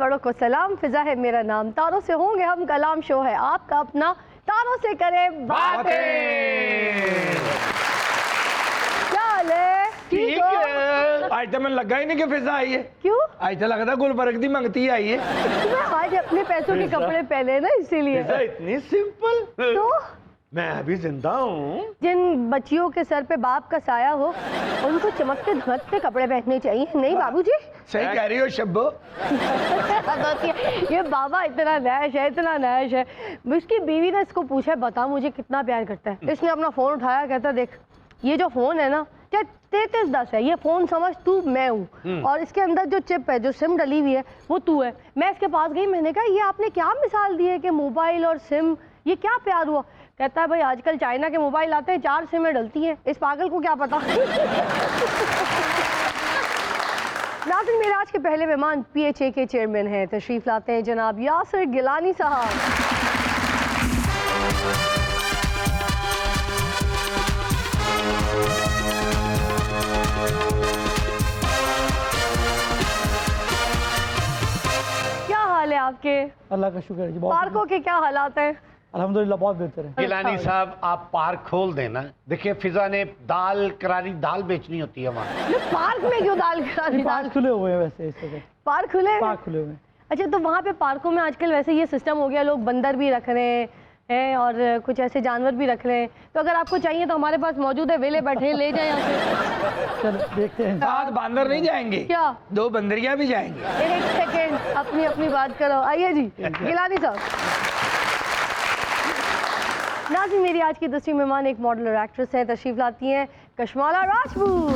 बड़ों को सलाम। फिजा है मेरा नाम, तारों से होंगे हम कलाम। शो है आपका अपना, तारों से करें बातें। क्या हाल है? ठीक है। आज तो मैंने लगा ही नहीं कि फिजा आई है। क्यों? आज तो लगता गुलबर्ग दी मंगती आई है। मैं आज अपने पैसों के कपड़े पहने ना, इसीलिए। फिजा इतनी सिंपल। तो मैं अभी जिंदा हूँ। जिन बच्चियों के सर पे बाप का साया हो उनको चमकते धमकते कपड़े पहनने चाहिए, नहीं बाबूजी? सही कह रही हो शब्बो। ये बाबा इतना नैश है, इतना नैश है। उसकी बीवी ने इसको पूछा, बता मुझे कितना प्यार करता है। इसने अपना फोन उठाया, कहता देख ये जो फोन है ना 3310 है, ये फोन समझ तू मैं हूँ, और इसके अंदर जो चिप है, जो सिम डली हुई है वो तू है। मैं इसके पास गई, मैंने कहा ये आपने क्या मिसाल दी है कि मोबाइल और सिम, ये क्या प्यार हुआ? कहता है भाई आजकल चाइना के मोबाइल आते हैं 4 सिमें डलती हैं, इस पागल को क्या पता। नाज़रीन, मेरे आज के पहले मेहमान PHA के चेयरमैन हैं, तशरीफ लाते हैं जनाब यासिर गिलानी साहब। क्या हाल है आपके? अल्लाह का शुक्र है जी। पार्कों के क्या हालात हैं? अल्हम्दुलिल्लाह बहुत बेहतर है। गिलानी साहब आप पार्क खोल देना। देखिए फिजा ने दाल करारी दाल बेचनी होती है वहाँ। पार्क में क्यों दाल करारी? पार्क खुले हुए हैं वैसे इस जगह। पार्क खुले हैं? पार्क खुले हुए हैं। अच्छा, तो वहाँ पे पार्कों में आजकल वैसे ये सिस्टम हो गया, लोग बंदर भी रख रहे हैं और कुछ ऐसे जानवर भी रख रहे हैं। तो अगर आपको चाहिए तो हमारे पास मौजूद है, वेले बैठे ले जाए यहाँ से। चलो देखते हैं। साथ बांदर नहीं जाएंगे क्या? 2 बंदरियां भी जाएंगी। एक सेकेंड, अपनी अपनी बात करो। आइए जी गिलानी साहब। नाज़रीन, मेरी आज की दूसरी मेहमान एक मॉडल और एक्ट्रेस है, तशरीफ लाती हैं कशमाला राजपूत।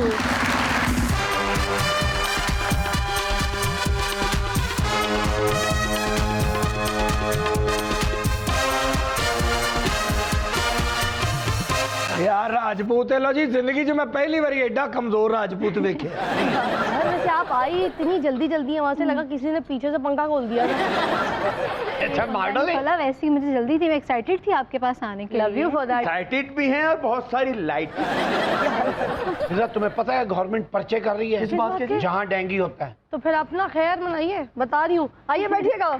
यार राजपूत है लो जी, जिंदगी जो मैं पहली बार एडा कमजोर राजपूत देखे। वैसे आप आई इतनी जल्दी जल्दी है, वहाँ से लगा किसी ने पीछे से पंखा खोल दिया। अच्छा मॉडल है। मतलब वैसे ही मुझे जल्दी थी, मैं एक्साइटेड थी आपके पास आने के लिए। Love you for that. Excited भी हैं और बहुत सारी लाइट। फिजा तुम्हें पता है गवर्नमेंट पर्चे कर रही है किस बात के? जहाँ डेंगू होता है। तो फिर अपना खैर मनाइए, बता रही हूँ। आइए बैठिएगा।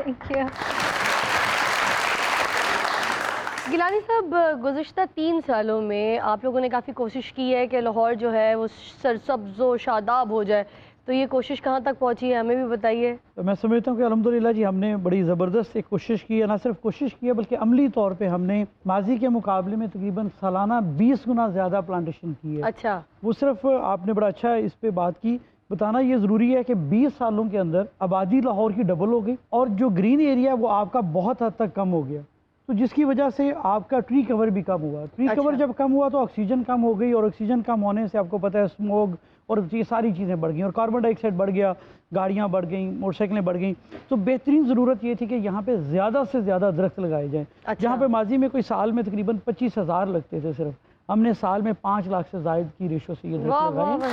गिलानी साहब, गुज़िश्ता 3 सालों में आप लोगों ने काफ़ी कोशिश की है कि लाहौर जो है वो सरसब्ज़ व शादाब हो जाए, तो ये कोशिश कहाँ तक पहुँची है, हमें भी बताइए। तो मैं समझता हूँ कि अल्हम्दुलिल्लाह जी हमने बड़ी ज़बरदस्त एक कोशिश की है। ना सिर्फ कोशिश की है बल्कि अमली तौर पे हमने माजी के मुकाबले में तकरीबन सालाना 20 गुना ज़्यादा प्लांटेशन की है। अच्छा। वो सिर्फ आपने बड़ा अच्छा इस पे बात की। बताना ये ज़रूरी है कि 20 सालों के अंदर आबादी लाहौर की डबल हो गई और जो ग्रीन एरिया वो आपका बहुत हद तक कम हो गया, तो जिसकी वजह से आपका ट्री कवर भी कम हुआ। ट्री कवर जब कम हुआ तो ऑक्सीजन कम हो गई, और ऑक्सीजन कम होने से आपको पता है स्मोक और ये सारी चीज़ें बढ़ गई, और कार्बन डाइऑक्साइड बढ़ गया, गाड़ियाँ बढ़ गई, मोटरसाइकिलें बढ़ गई। तो बेहतरीन ज़रूरत ये थी कि यहाँ पे ज़्यादा से ज़्यादा दरख्त लगाए जाएँ। अच्छा। जहाँ पे माजी में कोई साल में तकरीबन 25,000 लगते थे, सिर्फ हमने साल में 5 लाख से ज़ायद की रेशो से ये दरख्त लगाए।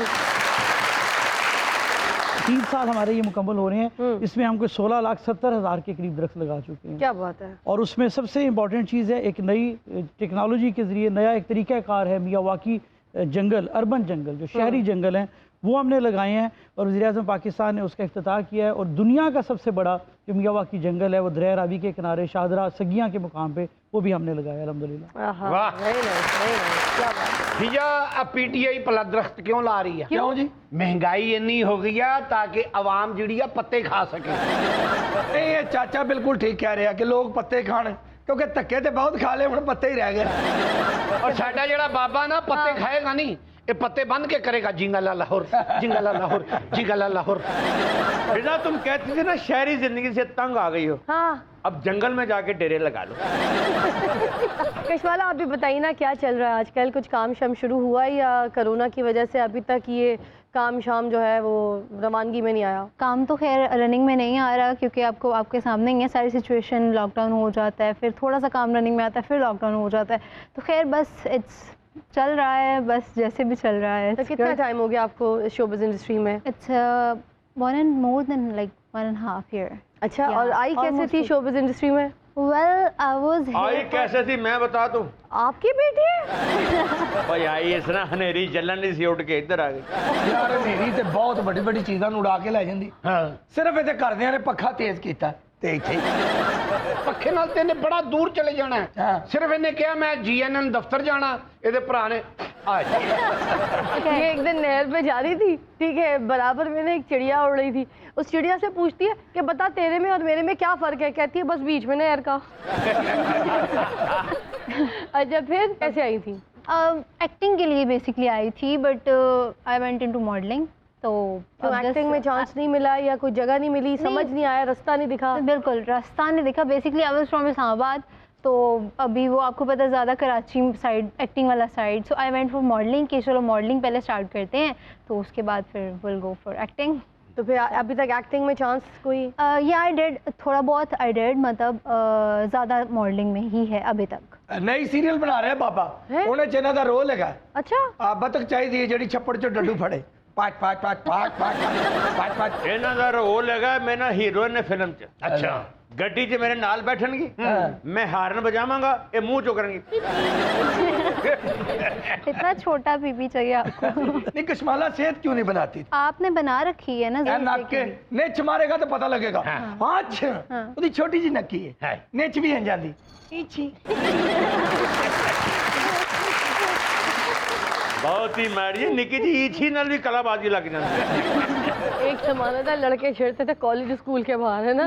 3 साल हमारे ये मुकम्मल हो रहे हैं, इसमें हम कोई 16,70,000 के करीब दरख्त लगा चुके हैं। क्या बात है। और उसमें सबसे इम्पॉर्टेंट चीज़ है, एक नई टेक्नोलॉजी के ज़रिए नया एक तरीक़ाकार है, मियावाकी जंगल, अर्बन जंगल, जो शहरी जंगल हैं वो हमने लगाए हैं, और वज़ीर-ए-आज़म पाकिस्तान ने उसका इफ्तिताह किया है। और दुनिया का सबसे बड़ा जो मियावाकी जंगल है वो दरिया रावी के किनारे शाहदरा सगियाँ के मुकाम पे, वो भी हमने लगाया अल्हम्दुलिल्लाह। वाह। क्या बात है। भैया अब PTI पला दरख्त क्यों ला रही है? क्यों जी? महंगाई इतनी हो गई है ताकि अवाम जिड़ी पत्ते खा सके। ये चाचा बिल्कुल ठीक कह रहे हैं कि लोग पत्ते खाने, क्योंकि धक्के तो बहुत खा ले, हम पत्ते ही रह गए। और साडा जड़ा बाबा ना पत्ते खाएगा नहीं, ये पत्ते बंद के करेगा। जिंगला लाहौर, जिंगला लाहौर, जिंगला लाहौर। फिजा तुम कहती थी ना शहरी जिंदगी से तंग आ गई हो, हाँ। अब जंगल में जाके डेरे लगा लो। कशमाला, आप भी बताइए ना क्या चल रहा है आजकल? कुछ काम शाम शुरू हुआ है या कोरोना की वजह से अभी तक ये काम शाम जो है वो रवानगी में नहीं आया? काम तो खैर रनिंग में नहीं आ रहा, क्योंकि आपको आपके सामने ही है सारी सिचुएशन। लॉकडाउन हो जाता है, फिर थोड़ा सा काम रनिंग में आता है, फिर लॉकडाउन हो जाता है। तो खैर बस इट्स चल रहा है, बस जैसे भी चल रहा है। तो कितना टाइम हो गया आपको इस शोबिज़ इंडस्ट्री में? It's more than like 1.5 year। अच्छा। Yeah, और आई कैसे थी शोबिज़ इंडस्ट्री में? Well, I was I here कैसे थी मैं बता दूं आपकी बेटी है? भाई आई इस ना हनेरी ਚੱਲਣ ਨਹੀਂ ਸੀ ਉੱਡ ਕੇ ਇੱਧਰ ਆ ਗਈ ਯਾਰ ਹਨੇਰੀ ਤੇ ਬਹੁਤ ਵੱਡੀ ਵੱਡੀ ਚੀਜ਼ਾਂ ਨੂੰ ਉਡਾ ਕੇ ਲੈ ਜਾਂਦੀ ਹਾਂ ਸਿਰਫ ਇਹਦੇ ਘਰਦਿਆਂ ਨੇ ਪੱਖਾ ਤੇਜ਼ ਕੀਤਾ ਤੇ ਇੱਥੇ ਹੀ। ਪੱਖੇ ਨਾਲ ਤੇ ਇਹਨੇ ਬੜਾ ਦੂਰ ਚਲੇ ਜਾਣਾ ਹੈ। ਹਾਂ। ਸਿਰਫ ਇਹਨੇ ਕਿਹਾ ਮੈਂ GNN ਦਫ਼ਤਰ ਜਾਣਾ ਇਹਦੇ ਭਰਾ ने ये एक दिन नहर पे जा रही थी, ठीक है, बराबर में ना एक चिड़िया उड़ रही थी। उस चिड़िया से पूछती है कि बता तेरे में और मेरे में क्या फर्क है? कहती है बस बीच में नहर का। अच्छा फिर कैसे आई थी? एक्टिंग के लिए बेसिकली आई थी, but I went into modelling. तो तो अब एक्टिंग में चांस नहीं मिला या कोई जगह नहीं मिली, समझ नहीं आया, रास्ता नहीं दिखा? बिल्कुल रास्ता नहीं दिखा। Basically I was from Islamabad, तो अभी वो आपको पता है ज़्यादा कराची साइड एक्टिंग वाला side, so I went for modelling कि चलो मॉडलिंग पहले स्टार्ट करते हैं, तो उसके बाद फिर विल गो फॉर एक्टिंग। तो फिर अभी तक एक्टिंग में चांस कोई? या आई डिड थोड़ा बहुत, आई डिड मतलब ज़्यादा मॉडलिंग में ही है अभी तक। ਨਈ ਸੀਰੀਅਲ ਬਣਾ ਰਿਹਾ ਬਾਬਾ ਹੈਂ? ਉਹਨੇ ਚ ਇਹਨਾਂ ਦਾ ਰੋਲ ਹੈਗਾ अच्छा ਆ ਬਤਕ ਚਾਹੀਦੀ ਹੈ ਜਿਹੜੀ ਛੱਪੜ ਚੋਂ ਡੱਡੂ ਫੜੇ ਪਾਟ ਪਾਟ ਪਾਟ ਪਾਟ ਪਾਟ ਪਾਟ ਪਾਟ ਇਹਨਾਂ ਦਾ ਰੋਲ ਹੈਗਾ ਮੈਂ ਨਾ ਹੀਰੋਇਨ ਨੇ ਫਿਲਮ 'ਚ अच्छा ਗੱਡੀ 'ਚ ਮੇਰੇ ਨਾਲ ਬੈਠਣਗੇ ਮੈਂ ਹਾਰਨ ਵਜਾਵਾਂਗਾ ਇਹ ਮੂੰਹ ਚੋਂ ਕਰਨਗੇ इतना छोटा बीबी चाहिए आपको? नहीं कश्माला सेहत क्यों नहीं बनाती आपने बना रखी है ना ਇਹ ज़रूर ਨੱਕ ਕੇ सीखेंगे। ਨਿੱਚ ਮਾਰੇਗਾ ਤਾਂ ਪਤਾ ਲੱਗੇਗਾ ਹਾਂ ਅੱਛਾ ਹਾਂ। ਉਹਦੀ ਛੋਟੀ ਜੀ ਨੱਕੀ ਹੈ ਹੈ ਨਿੱਚ ਵੀ ਹੈ ਜਾਂਦੀ ਇੱਛੀ ਬਹੁਤ ਹੀ ਮਾੜੀ ਹੈ ਨਿੱਕੀ ਜੀ ਈਛੀ ਨਾਲ ਵੀ ਕਲਾਬਾਜ਼ੀ ਲੱਗ ਜਾਂਦੀ ਹੈ एक जमाना था लड़के छेड़ते थे कॉलेज स्कूल के बाहर, है ना?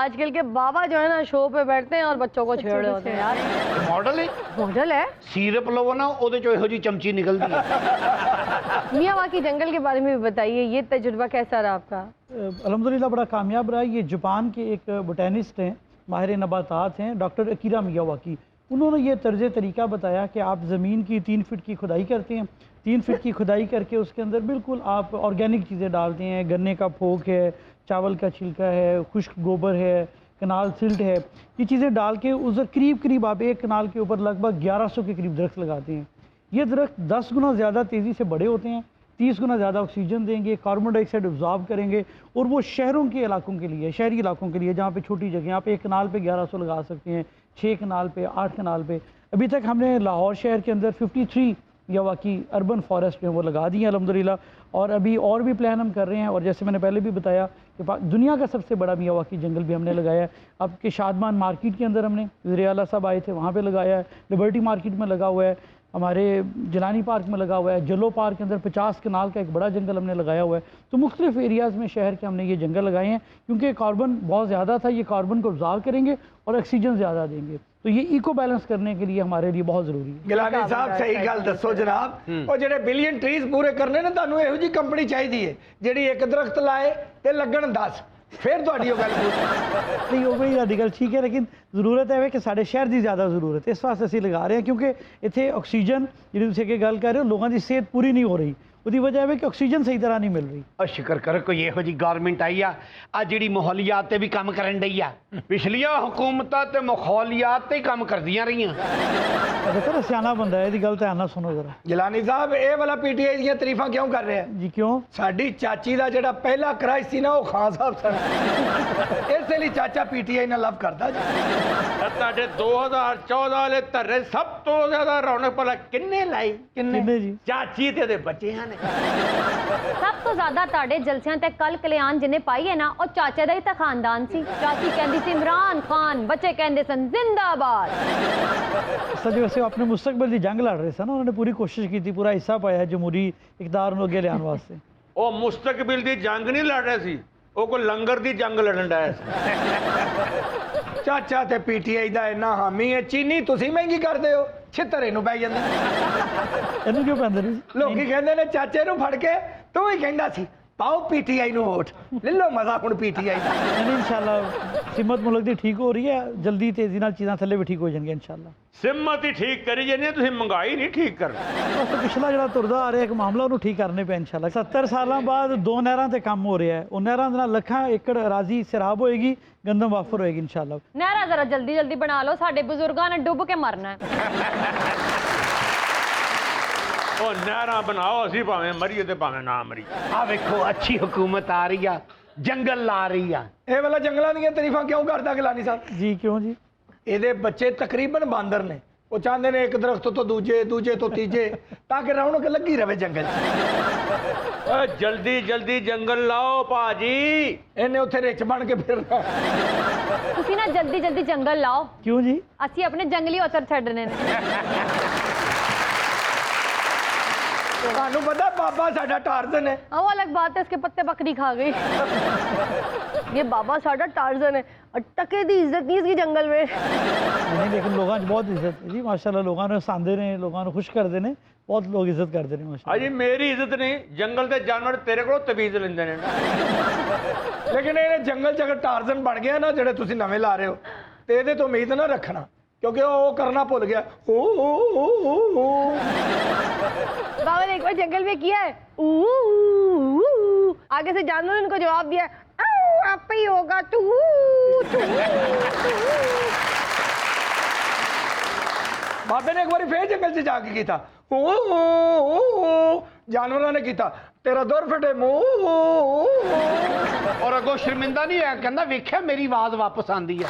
आजकल के बाबा जो है ना शो पे बैठते हैं और बच्चों को छेड़ रहे होते हैं यार। मॉडल है मॉडल है। सीरप लवो ना ओदे चो ਇਹੋ ਜੀ ਚਮਚੀ निकलती है। मियावाकी जंगल के बारे में भी बताइए, ये तजुर्बा कैसा रहा आपका? अल्हम्दुलिल्लाह बड़ा कामयाब रहा। ये जापान के एक बोटेनिस्ट हैं, माहिर नबातात हैं, डॉक्टर अकीरा मियावाकी। उन्होंने ये तर्ज तरीका बताया कि आप ज़मीन की 3 फीट की खुदाई करते हैं, 3 फीट की खुदाई करके उसके अंदर बिल्कुल आप ऑर्गेनिक चीज़ें डालते हैं, गन्ने का फोक है, चावल का छिलका है, खुश्क गोबर है, कनाल सिल्ट है, ये चीज़ें डाल के उस करीब करीब आप एक कनाल के ऊपर लगभग 1100 के करीब दरख्त लगाते हैं। ये दरख्त 10 गुना ज़्यादा तेज़ी से बड़े होते हैं, 30 गुना ज़्यादा ऑक्सीजन देंगे, कार्बन डाइऑक्साइड ऑब्जॉर्ब करेंगे, और वो शहरों के इलाकों के लिए, शहरी इलाकों के लिए जहाँ पे छोटी जगह, आप एक कनाल पे 1100 लगा सकते हैं, 6 कनाल पे, 8 कनाल पे। अभी तक हमने लाहौर शहर के अंदर 53 मियावाकी अर्बन फॉरेस्ट में वो लगा दिए अल्हम्दुलिल्लाह, और अभी और भी प्लान हम कर रहे हैं। और जैसे मैंने पहले भी बताया कि दुनिया का सबसे बड़ा मियावाकी जंगल भी हमने लगाया है। अब के शादमान मार्केट के अंदर हमने, वज़ीर आला साहब आए थे वहाँ पे लगाया है, लिबर्टी मार्केट में लगा हुआ है, हमारे जलानी पार्क में लगा हुआ है, जलो पार्क के अंदर 50 कनाल का एक बड़ा जंगल हमने लगाया हुआ है। तो मुख्तलिफ एरियाज़ में शहर के हमने ये जंगल लगाए हैं, क्योंकि कार्बन बहुत ज़्यादा था, ये कार्बन को ऑब्जॉर्व करेंगे और ऑक्सीजन ज़्यादा देंगे। तो ये इको बैलेंस करने के लिए हमारे लिए बहुत ज़रूरी है। ਗਿਲਾਨੀ ਸਾਹਿਬ ਸਹੀ ਗੱਲ ਦੱਸੋ ਜਨਾਬ, ਉਹ ਜਿਹੜੇ ਬਿਲੀਅਨ ਟਰੀਜ਼ ਪੂਰੇ ਕਰਨੇ ਨੇ ਤੁਹਾਨੂੰ ਇਹੋ ਜੀ ਕੰਪਨੀ ਚਾਹੀਦੀ ਹੈ ਜਿਹੜੀ ਇੱਕ ਦਰਖਤ ਲਾਏ ਤੇ ਲੱਗਣ 10, ਫਿਰ ਤੁਹਾਡੀ ਉਹ ਗੱਲ ਪੂਰੀ। नहीं हो गई साडी गल ठीक है, लेकिन जरूरत है कि साढ़े शहर की ज़्यादा जरूरत है, इस वास्ते असीं लगा रहे हैं, क्योंकि इत्थे ऑक्सीजन जिहड़ी तुसीं अगे गल कर रहे हो, लोगों की सेहत पूरी नहीं हो रही, उसकी वजह है कि ऑक्सीजन सही तरह नहीं मिल रही। और शुक्र कर कोई ਇਹੋ ਜੀ ਗਵਰਨਮੈਂਟ ਆਈ ਆ ਆ ਜਿਹੜੀ ਮਾਹੌਲੀਆਤ ਤੇ ਵੀ ਕੰਮ ਕਰਨ ਡਈ ਆ। ਪਿਛਲੀਆਂ हुकूमਤਾਂ ਤੇ ਮਾਹੌਲੀਆਤ ਤੇ ਹੀ ਕੰਮ ਕਰਦੀਆਂ ਰਹੀਆਂ। देखो ना सियाना बंदा है, गल ध्यान नाल सुनो जरा ਗਿਲਾਨੀ ਸਾਹਿਬ ਇਹ ਵਾਲਾ ਪੀਟੀਆਈ ਦੀਆਂ ਤਾਰੀਫਾਂ ਕਿਉਂ ਕਰ ਰਹੇ ਆ? जी। क्यों? ਸਾਡੀ ਚਾਚੀ ਦਾ ਜਿਹੜਾ ਪਹਿਲਾ ਕ੍ਰਾਈਸ ਸੀ ਨਾ ਉਹ ਖਾਨ ਸਾਹਿਬ ਸਨ, ਇਸੇ ਲਈ ਚਾਚਾ ਪੀਟੀਆਈ ਨਾਲ ਲਵ ਕਰਦਾ ਜੀ। ਤੁਹਾਡੇ 2014 ਵਾਲੇ ਧਰਨੇ ਸਭ ਤੋਂ ਜ਼ਿਆਦਾ ਰੌਣਕ ਭਲਾ ਕਿੰਨੇ ਲਾਈ किन्ने जी? ਚਾਚੀ ਤੇ ਉਹਦੇ ਬੱਚਿਆਂ ਨੇ। ਸਭ ਤੋਂ ਜ਼ਿਆਦਾ ਤੁਹਾਡੇ ਜਲਸਿਆਂ ਤੇ ਕੱਲ ਕਲਿਆਣ ਜਿਹਨੇ ਪਾਈ ਹੈ ਨਾ ਉਹ ਚਾਚੇ ਦਾ ਹੀ ਤਾਂ ਖਾਨਦਾਨ ਸੀ। ਚਾਚੀ ਕਹਿੰਦੀ ਸੀ इमरान खान, ਬੱਚੇ ਕਹਿੰਦੇ ਸਨ जिंदाबाद। सच वैसे अपने मुस्तकबिल की जंग लड़ रहे थे ना, उन्होंने पूरी कोशिश की थी, पूरा हिस्सा पाया जमहूरी इकदार ਨੂੰ ਅੱਗੇ ਲਿਆਉਣ ਵਾਸਤੇ। ਉਹ ਮੁਸਤਕबिल ਦੀ ਜੰਗ ਨਹੀਂ ਲੜ ਰਿਹਾ ਸੀ, ਉਹ ਕੋਈ ਲੰਗਰ ਦੀ ਜੰਗ ਲੜਨ ਡਿਆ ਸੀ। ਚਾਚਾ ਤੇ ਪੀਟੀਆਈ ਦਾ ਇੰਨਾ ਹਾਮੀ ਹੈ, ਚੀਨੀ ਤੁਸੀਂ ਮਹਿੰਗੀ ਕਰਦੇ ਹੋ, ਛਿੱਤਰ ਇਹਨੂੰ ਪੈ ਜਾਂਦਾ। ਇਹਨੂੰ ਕਿਉਂ ਪੈਂਦੇ ਨਹੀਂ? ਲੋਕੀ ਕਹਿੰਦੇ ਨੇ ਚਾਚੇ ਨੂੰ ਫੜ ਕੇ ਤੂੰ ਹੀ ਕਹਿੰਦਾ ਸੀ ਪਾਓ ਪੀਟੀਆਈ ਨੂੰ ਵੋਟ, ਲੈ ਲਓ ਮਜ਼ਾ ਹੁਣ ਪੀਟੀਆਈ ਦਾ। नहीं इंशाल्लाह सिमत मुल्क दी ठीक हो रही है, जल्दी तेजी नाल चीज़ां थल्ले भी ठीक हो जाएंगी इंशाल्लाह। ਸਿਮਤ ਹੀ ਠੀਕ ਕਰੀ ਜਾਂਦੇ ਆ, ਤੁਸੀਂ ਮਹਿੰਗਾਈ ਨਹੀਂ ਠੀਕ ਕਰ। बस पिछला ਜਿਹੜਾ ਤੁਰਦਾ ਆ ਰਿਹਾ ਇੱਕ ਮਾਮਲਾ ਉਹਨੂੰ ਠੀਕ ਕਰਨੇ ਪਿਆ इंशाल्लाह। 70 ਸਾਲਾਂ ਬਾਅਦ 2 ਨਹਿਰਾਂ ਤੇ ਕੰਮ ਹੋ ਰਿਹਾ ਹੈ, ਉਹ ਨਹਿਰਾਂ ਦੇ ਨਾਲ ਲੱਖਾਂ ਏਕੜ ਰਾਜ਼ੀ ਸਿਰਾਬ ਹੋਏਗੀ, ਗੰਦਮ ਵਾਫਰ ਹੋਏਗੀ इंशाल्लाह। ਨਹਿਰਾ ਜ਼ਰਾ ਜਲਦੀ ਜਲਦੀ ਬਣਾ ਲਓ, ਸਾਡੇ ਬਜ਼ੁਰਗਾਂ ਨੇ ਡੁੱਬ ਕੇ ਮਰਨਾ ਹੈ। ਉਹ ਨਹਿਰਾਂ ਬਣਾਓ, ਅਸੀਂ ਭਾਵੇਂ ਮਰੀਏ ਤੇ ਭਾਵੇਂ ਨਾ ਮਰੀ। ਆ ਵੇਖੋ ਅੱਛੀ हुकूमत ਆ ਰਹੀ ਆ, ਜੰਗਲ ਲਾ ਰਹੀ ਆ। ਇਹ ਵਾਲਾ ਜੰਗਲਾਂ ਦੀਆਂ ਤਾਰੀਫਾਂ ਕਿਉਂ ਕਰਦਾ ਗਿਲਾਨੀ ਸਾਹਿਬ? जी क्यों जी? ਇਹਦੇ ਬੱਚੇ ਤਕਰੀਬਨ ਬਾਂਦਰ ਨੇ। ਉਹ ਚਾਹੁੰਦੇ ਨੇ ਇੱਕ ਦਰਖਤ ਤੋਂ ਦੂਜੇ, ਦੂਜੇ ਤੋਂ ਤੀਜੇ, ਤਾਂ ਕਿ ਰੌਣਕ ਲੱਗੀ ਰਵੇ ਜੰਗਲ 'ਚ। जल्दी जल्दी जंगल लाओ भाजी। ਇਹਨੇ ਉੱਥੇ ਰਿਚ ਬਣ ਕੇ ਫਿਰਨਾ। ਤੁਸੀਂ ਨਾ ਜਲਦੀ ਜਲਦੀ ਜੰਗਲ ਲਾਓ, क्यों जी? ਅਸੀਂ ਆਪਣੇ ਜੰਗਲੀ ਔਤਰ ਛੱਡਣੇ ਨੇ। ਤੁਹਾਨੂੰ ਪਤਾ ਬਾਬਾ ਸਾਡਾ ਟਾਰਜ਼ਨ ਹੈ। हाँ वो अलग बात है, इसके पत्ते बकरी खा गई। ये बाबा साडा टार्जन है, टके दी इज्जत नहीं इसकी जंगल में। नहीं, लेकिन लोगों की बहुत इज्जत है जी माशाल्लाह। लोगों ने सांदे ने, लोगों ने खुश कर देने, बहुत लोग इज्जत करते ने माशाल्लाह। हाजी मेरी इज्जत नहीं, जंगल के जानवर तेरे को तवीज लेंदे ने। ਲੇਕਿਨ ਇਹ ਜੰਗਲ 'ਚ ਅਗਰ ਟਾਰਜ਼ਨ ਬਣ ਗਿਆ ਨਾ ਜਿਹੜੇ ਤੁਸੀਂ ਨਵੇਂ ਲਾ ਰਹੇ ਹੋ, ਤੇ ਇਹਦੇ ਤੋਂ ਉਮੀਦ ਨਾ ਰੱਖਣਾ, क्योंकि वो करना भूल गया। ओ बाबा ने एक बार जंगल में किया है, आगे से जानवर ने उनको जवाब दिया, आप पे ही होगा तू। बाबे ने एक बार फिर जंगल 'ਚ जाके किया, जानवरों ने किया, तेरा दौर फटे मुंह। और अगों शर्मिंदा नहीं होया, कहंदा वेख्या मेरी आवाज वापस आंदी है।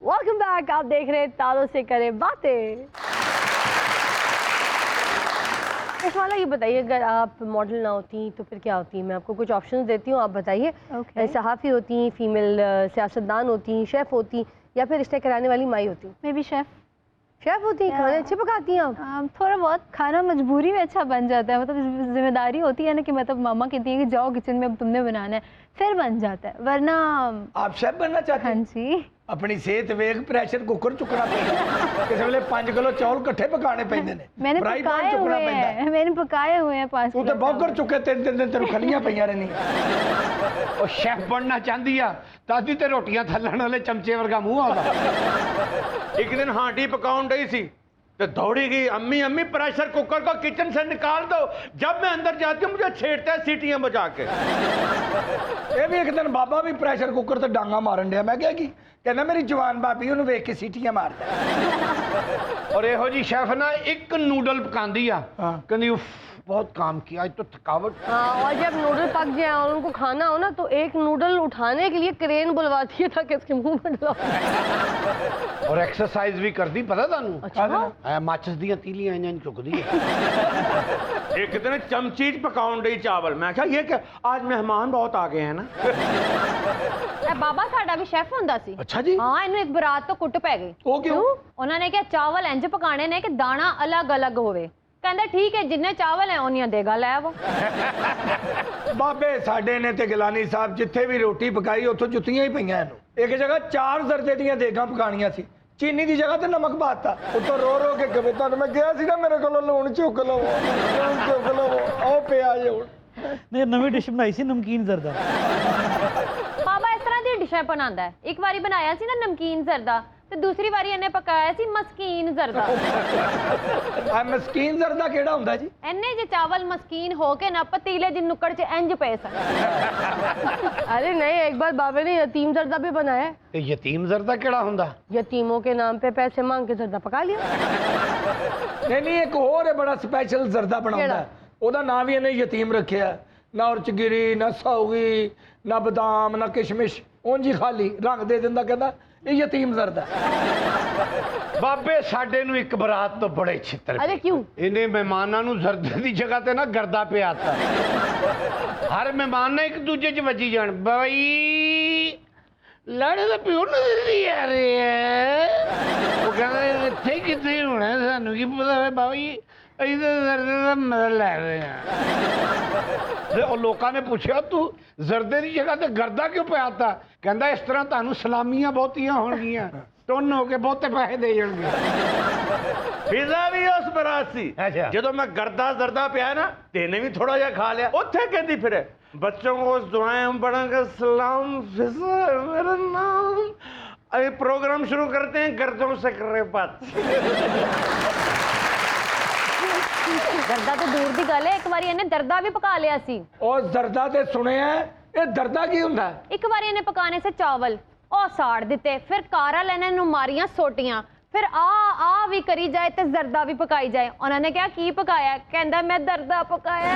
वेलकम बैक, आप देख रहे हैं तारों से करें बातें। इस वाला ये बताइए, अगर आप मॉडल ना होती तो फिर क्या होती? मैं आपको कुछ ऑप्शंस देती हूँ, आप बताइए। Okay. सहाफ़ी होती, फीमेल सियासतदान होती, शेफ़ होती, या फिर रिश्ते कराने वाली माई होती? May be chef. शेफ़ होती, खाने अच्छे पकाती हैं आप? थोड़ा बहुत खाना मजबूरी में अच्छा बन जाता है, मतलब जिम्मेदारी होती है ना कि मतलब मामा कहती है कि जाओ किचन में अब तुमने बनाना है, फिर बन जाता है, वरना। आप शेफ बनना चाहते हाँ हैं? जी। अपनी सेहत वेख प्रेशर कुकर चुकना पैंदा, किसी वेले 5 किलो चौल इकट्ठे पकाने पैंदे ने, मैंने फ्राई पैन पकाए चुकना हुए पैंदा। हैं, मैंने पकाए हुए हैं 5 तू तो बॉगर चुके 3 दिन तेरे खलियां पईयां रहनी। ਉਹ ਸ਼ੈਫ ਬਣਨਾ ਚਾਹੁੰਦੀ ਆ ਦਾਦੀ ਤੇ ਰੋਟੀਆਂ ਥੱਲਣ ਵਾਲੇ ਚਮਚੇ ਵਰਗਾ ਮੂੰਹ ਆਉਂਦਾ। एक दिन हांडी पकाउन रही सी तो दौड़ी गई, अम्मी अम्मी प्रेशर कुकर को किचन से निकाल दो। जब मैं अंदर जाती हूँ मुझे छेड़ता है सीटियां बजा के। ਇਹ ਵੀ ਇੱਕ ਦਿਨ ਬਾਬਾ ਵੀ ਪ੍ਰੈਸ਼ਰ ਕੁੱਕਰ ਤੇ ਡਾਂਗਾ ਮਾਰਨ ਡਿਆ। ਮੈਂ ਕਿਹਾ ਕੀ? ਕਹਿੰਦਾ ਮੇਰੀ ਜਵਾਨ ਬਾਬੀ ਉਹਨੂੰ ਵੇਖ ਕੇ ਸੀਟੀਆਂ ਮਾਰਦਾ। और ਇਹੋ ਜੀ ਸ਼ੈਫ ਨਾ ਇੱਕ ਨੂਡਲ ਪਕਾਉਂਦੀ ਆ, हाँ। ਕਹਿੰਦੀ उफ बहुत काम किया आज तो थकावट। हाँ, और जब नूडल पक जाए और उनको खाना हो ना, तो एक नूडल उठाने के लिए क्रेन बुलवाती है ताकि उसके मुंह में डलाओ। और एक्सरसाइज भी करती, पता ਤੁਹਾਨੂੰ? अच्छा। ਮਾਚਸ ਦੀਆਂ ਤੀਲੀਆਂ ਇੰਜ ਚੁੱਕਦੀ ਹੈ। एक दिन चमचीज पकाउन रही चावल, मैं कहा ये क्या, आज मेहमान बहुत आ गए हैं ना। ਇਹ ਬਾਬਾ ਸਾਡਾ ਵੀ ਸ਼ੈਫ ਹੁੰਦਾ ਸੀ। ਅੱਛਾ ਜੀ। ਹਾਂ, ਇਹਨੂੰ ਇੱਕ ਬਰਾਤ ਤੋਂ ਕੁੱਟ ਪੈ ਗਈ। ਉਹ ਕਿਉਂ? ਉਹਨਾਂ ਨੇ ਕਿਹਾ ਚਾਵਲ ਇੰਜ ਪਕਾਣੇ ਨੇ ਕਿ ਦਾਣਾ ਅਲੱਗ-ਅਲੱਗ ਹੋਵੇ। ਕਹਿੰਦਾ ਠੀਕ ਹੈ, ਜਿੰਨੇ ਚਾਵਲ ਹੈ ਉਹਨੀਆਂ ਦੇਗਾ ਲੈ ਆਵੋ। ਬਾਬੇ ਸਾਡੇ ਨੇ ਤੇ ਗਿਲਾਨੀ ਸਾਹਿਬ ਜਿੱਥੇ ਵੀ ਰੋਟੀ ਪਕਾਈ ਉੱਥੋਂ ਜੁੱਤੀਆਂ ਹੀ ਪਈਆਂ ਇਹਨੂੰ। ਇੱਕ ਜਗ੍ਹਾ 4 ਜ਼ਰਦੇ ਦੀਆਂ ਦੇਗਾਂ ਪਕਾਣੀਆਂ ਸੀ, ਚੀਨੀ ਦੀ ਜਗ੍ਹਾ ਤੇ ਨਮਕ ਪਾਤਾ। ਉੱਤੋਂ ਰੋ ਰੋ ਕੇ ਕਵੇ ਤੁਹਾਨੂੰ ਮੈਂ ਕਿਹਾ ਸੀ ਨਾ ਮੇਰੇ ਕੋਲੋਂ ਲੂਣ ਚੁੱਕ ਲਵੋ, ਲੂਣ ਚੁੱਕ ਲਵੋ, ਆਓ ਪਿਆ ਜੇ ਹੁਣ। नहीं, नवी डिश बनाई सी नमकीन जरदा। ਬਾਬਾ ਇਸ ਤਰ੍ਹਾਂ ਦੀ ਡਿਸ਼ਾਂ ਬਣਾਉਂਦਾ ਹੈ। ਇੱਕ ਵਾਰੀ ਬਣਾਇਆ ਸੀ ਨਾ ਨਮਕੀਨ ਜ਼ਰਦਾ, ਤੇ ਦੂਸਰੀ ਵਾਰੀ ਇਹਨੇ ਪਕਾਇਆ ਸੀ ਮਸਕੀਨ ਜ਼ਰਦਾ। ਆ ਮਸਕੀਨ ਜ਼ਰਦਾ ਕਿਹੜਾ ਹੁੰਦਾ ਜੀ? ਇੰਨੇ ਜੇ ਚਾਵਲ ਮਸਕੀਨ ਹੋ ਕੇ ਨਾ ਪਤੀਲੇ ਦੀ ਨੁੱਕੜ 'ਚ ਇੰਜ ਪਏ ਸਨ। अरे नहीं, एक बार बाबे ने यतीम जर्दा भी बनाया है। ਤੇ ਯਤੀਮ ਜ਼ਰਦਾ ਕਿਹੜਾ ਹੁੰਦਾ? यतीमों के नाम पे पैसे मांग के जर्दा पका लिया। ਨਹੀਂ ਨਹੀਂ, ਇੱਕ ਹੋਰ ਹੈ ਬੜਾ ਸਪੈਸ਼ਲ ਜ਼ਰਦਾ ਬਣਾਉਂਦਾ ਹੈ। ਉਹਦਾ ਨਾਂ ਵੀ ਇਹਨੇ ਯਤੀਮ ਰੱਖਿਆ। ਨਾ ਉਹ 'ਚ ਗਿਰੀ, ਨਾ ਸੌਗੀ, ਨਾ ਬਦਾਮ, ਨਾ ਕਿਸ਼ਮਿਸ਼, ਉਂਝ ਹੀ ਖਾਲੀ ਰੰਗ ਦੇ ਦਿੰਦਾ, ਕਹਿੰਦਾ ਇਹ ਯਤੀਮ ਜ਼ਰਦਾ। ਬਾਬੇ ਸਾਡੇ ਨੂੰ ਇੱਕ ਬਰਾਤ ਤੋਂ ਬੜੇ ਛਿੱਤਰ अरे क्यों? ਇਹਨੇ ਮਹਿਮਾਨਾਂ ਨੂੰ ਜ਼ਰਦੇ ਦੀ ਜਗ੍ਹਾ ਤੇ ਨਾ ਗਰਦਾ ਪਿਆਤਾ। ਹਰ ਮਹਿਮਾਨ ਨੇ ਇੱਕ ਦੂਜੇ 'ਚ ਵੱਜੀ ਜਾਣ। ਬਈ ਲਾੜੇ ਦਾ ਪਿਓ ਨਜ਼ਰ ਨਹੀਂ ਆ ਰਿਹਾ। ਉਹ ਕਹਿੰਦਾ ਇੱਥੇ ਕਿੱਥੇ ਹੋਣਾ, ਸਾਨੂੰ ਕੀ ਪਤਾ ਹੈ ਬਾਬਾ ਜੀ, ਅਸੀਂ ਤਾਂ ਜ਼ਰਦੇ ਦਾ ਮਜ਼ਾ ਲੈ ਰਹੇ ਹਾਂ। ਤੇ ਉਹ ਲੋਕਾਂ ਨੇ ਪੁੱਛਿਆ ਤੂੰ ਜ਼ਰਦੇ ਦੀ ਜਗ੍ਹਾ ਤੇ ਗਰਦਾ ਕਿਉਂ ਪਿਆਤਾ? ਕਹਿੰਦਾ ਇਸ ਤਰ੍ਹਾਂ ਤੁਹਾਨੂੰ ਸਲਾਮੀਆਂ ਬਹੁਤੀਆਂ ਹੋਣਗੀਆਂ, ਟੁੰਨ ਹੋ ਕੇ ਬਹੁਤੇ ਪੈਸੇ ਦੇ ਜਾਣਗੇ। पिज़्ज़ा भी उस बरात सी। अच्छा। जो मैं गर्दा जर्दा पिया ना, तेने भी थोड़ा जा खा लिया। उत्थे कहती फिर बच्चों को दुआएं पढ़ेंगे, सलाम फिज़्ज़ा मेरा नाम। अभी प्रोग्राम शुरू करते हैं, गर्दों से करे बात। ਦਰਦਾ ਤਾਂ ਦੂਰ ਦੀ ਗੱਲ ਹੈ, ਇੱਕ ਵਾਰੀ ਇਹਨੇ ਦਰਦਾ ਵੀ ਪਕਾ ਲਿਆ ਸੀ। ਉਹ ਜ਼ਰਦਾ ਤੇ ਸੁਣਿਆ, ਇਹ ਦਰਦਾ ਕੀ ਹੁੰਦਾ? ਇੱਕ ਵਾਰੀ ਇਹਨੇ ਪਕਾਣੇ ਸੇ ਚਾਵਲ, ਉਹ ਸਾੜ ਦਿੱਤੇ, ਫਿਰ ਕਾਰਾ ਲੈਣੇ ਨੂੰ ਮਾਰੀਆਂ ਸੋਟੀਆਂ, ਫਿਰ ਆ ਵੀ ਕਰੀ ਜਾਏ ਤੇ ਜ਼ਰਦਾ ਵੀ ਪਕਾਈ ਜਾਏ। ਉਹਨਾਂ ਨੇ ਕਿਹਾ ਕੀ ਪਕਾਇਆ? ਕਹਿੰਦਾ ਮੈਂ ਦਰਦਾ ਪਕਾਇਆ।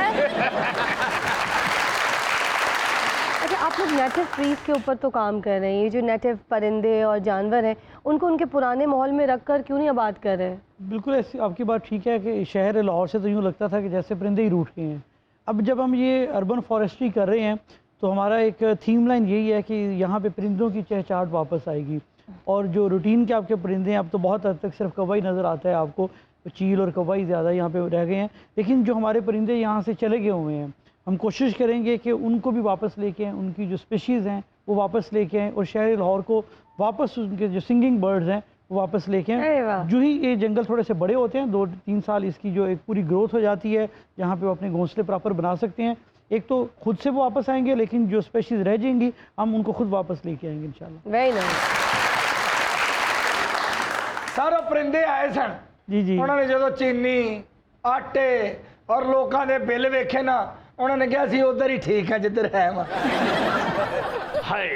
अच्छा, आप लोग नेटिव ट्रीज के ऊपर तो काम कर रहे हैं, ये जो नेटिव परिंदे और जानवर हैं उनको उनके पुराने माहौल में रख कर क्यों नहीं आबाद कर रहे हैं? बिल्कुल ऐसी आपकी बात ठीक है कि शहर लाहौर से तो यूँ लगता था कि जैसे परिंदे ही रूठ गए हैं। अब जब हम ये अर्बन फॉरेस्ट्री कर रहे हैं तो हमारा एक थीम लाइन यही है कि यहाँ पे परिंदों की चहचहाट वापस आएगी, और जो रूटीन के आपके परिंदे हैं अब तो बहुत हद तक सिर्फ कौवा नज़र आता है आपको, चील और कौवा ज़्यादा यहाँ पे रह गए हैं। लेकिन जो हमारे परिंदे यहाँ से चले गए हुए हैं, हम कोशिश करेंगे कि उनको भी वापस लेके आएँ, उनकी जो स्पीशीज़ हैं वो वापस लेके आएँ, और शहर लाहौर को वापस उनके जो सिंगिंग बर्ड्स हैं वो वापस लेके अरे वाह। आएँ। जो ही ये जंगल थोड़े से बड़े होते हैं, 2-3 साल इसकी जो एक पूरी ग्रोथ हो जाती है, जहाँ पे वो अपने घोंसले प्रॉपर बना सकते हैं। एक तो खुद से वो वापस आएंगे, लेकिन जो स्पीशीज़ रह जाएंगी हम उनको खुद वापस लेके आएंगे इंशाल्लाह। Very nice. सारे परिंदे आए सन जी जी। उन्होंने जो चीनी आटे और लोगों के बिल वेखे ना, उन्होंने कहा सी उधर ही ठीक है जिधर है वहाँ। हाय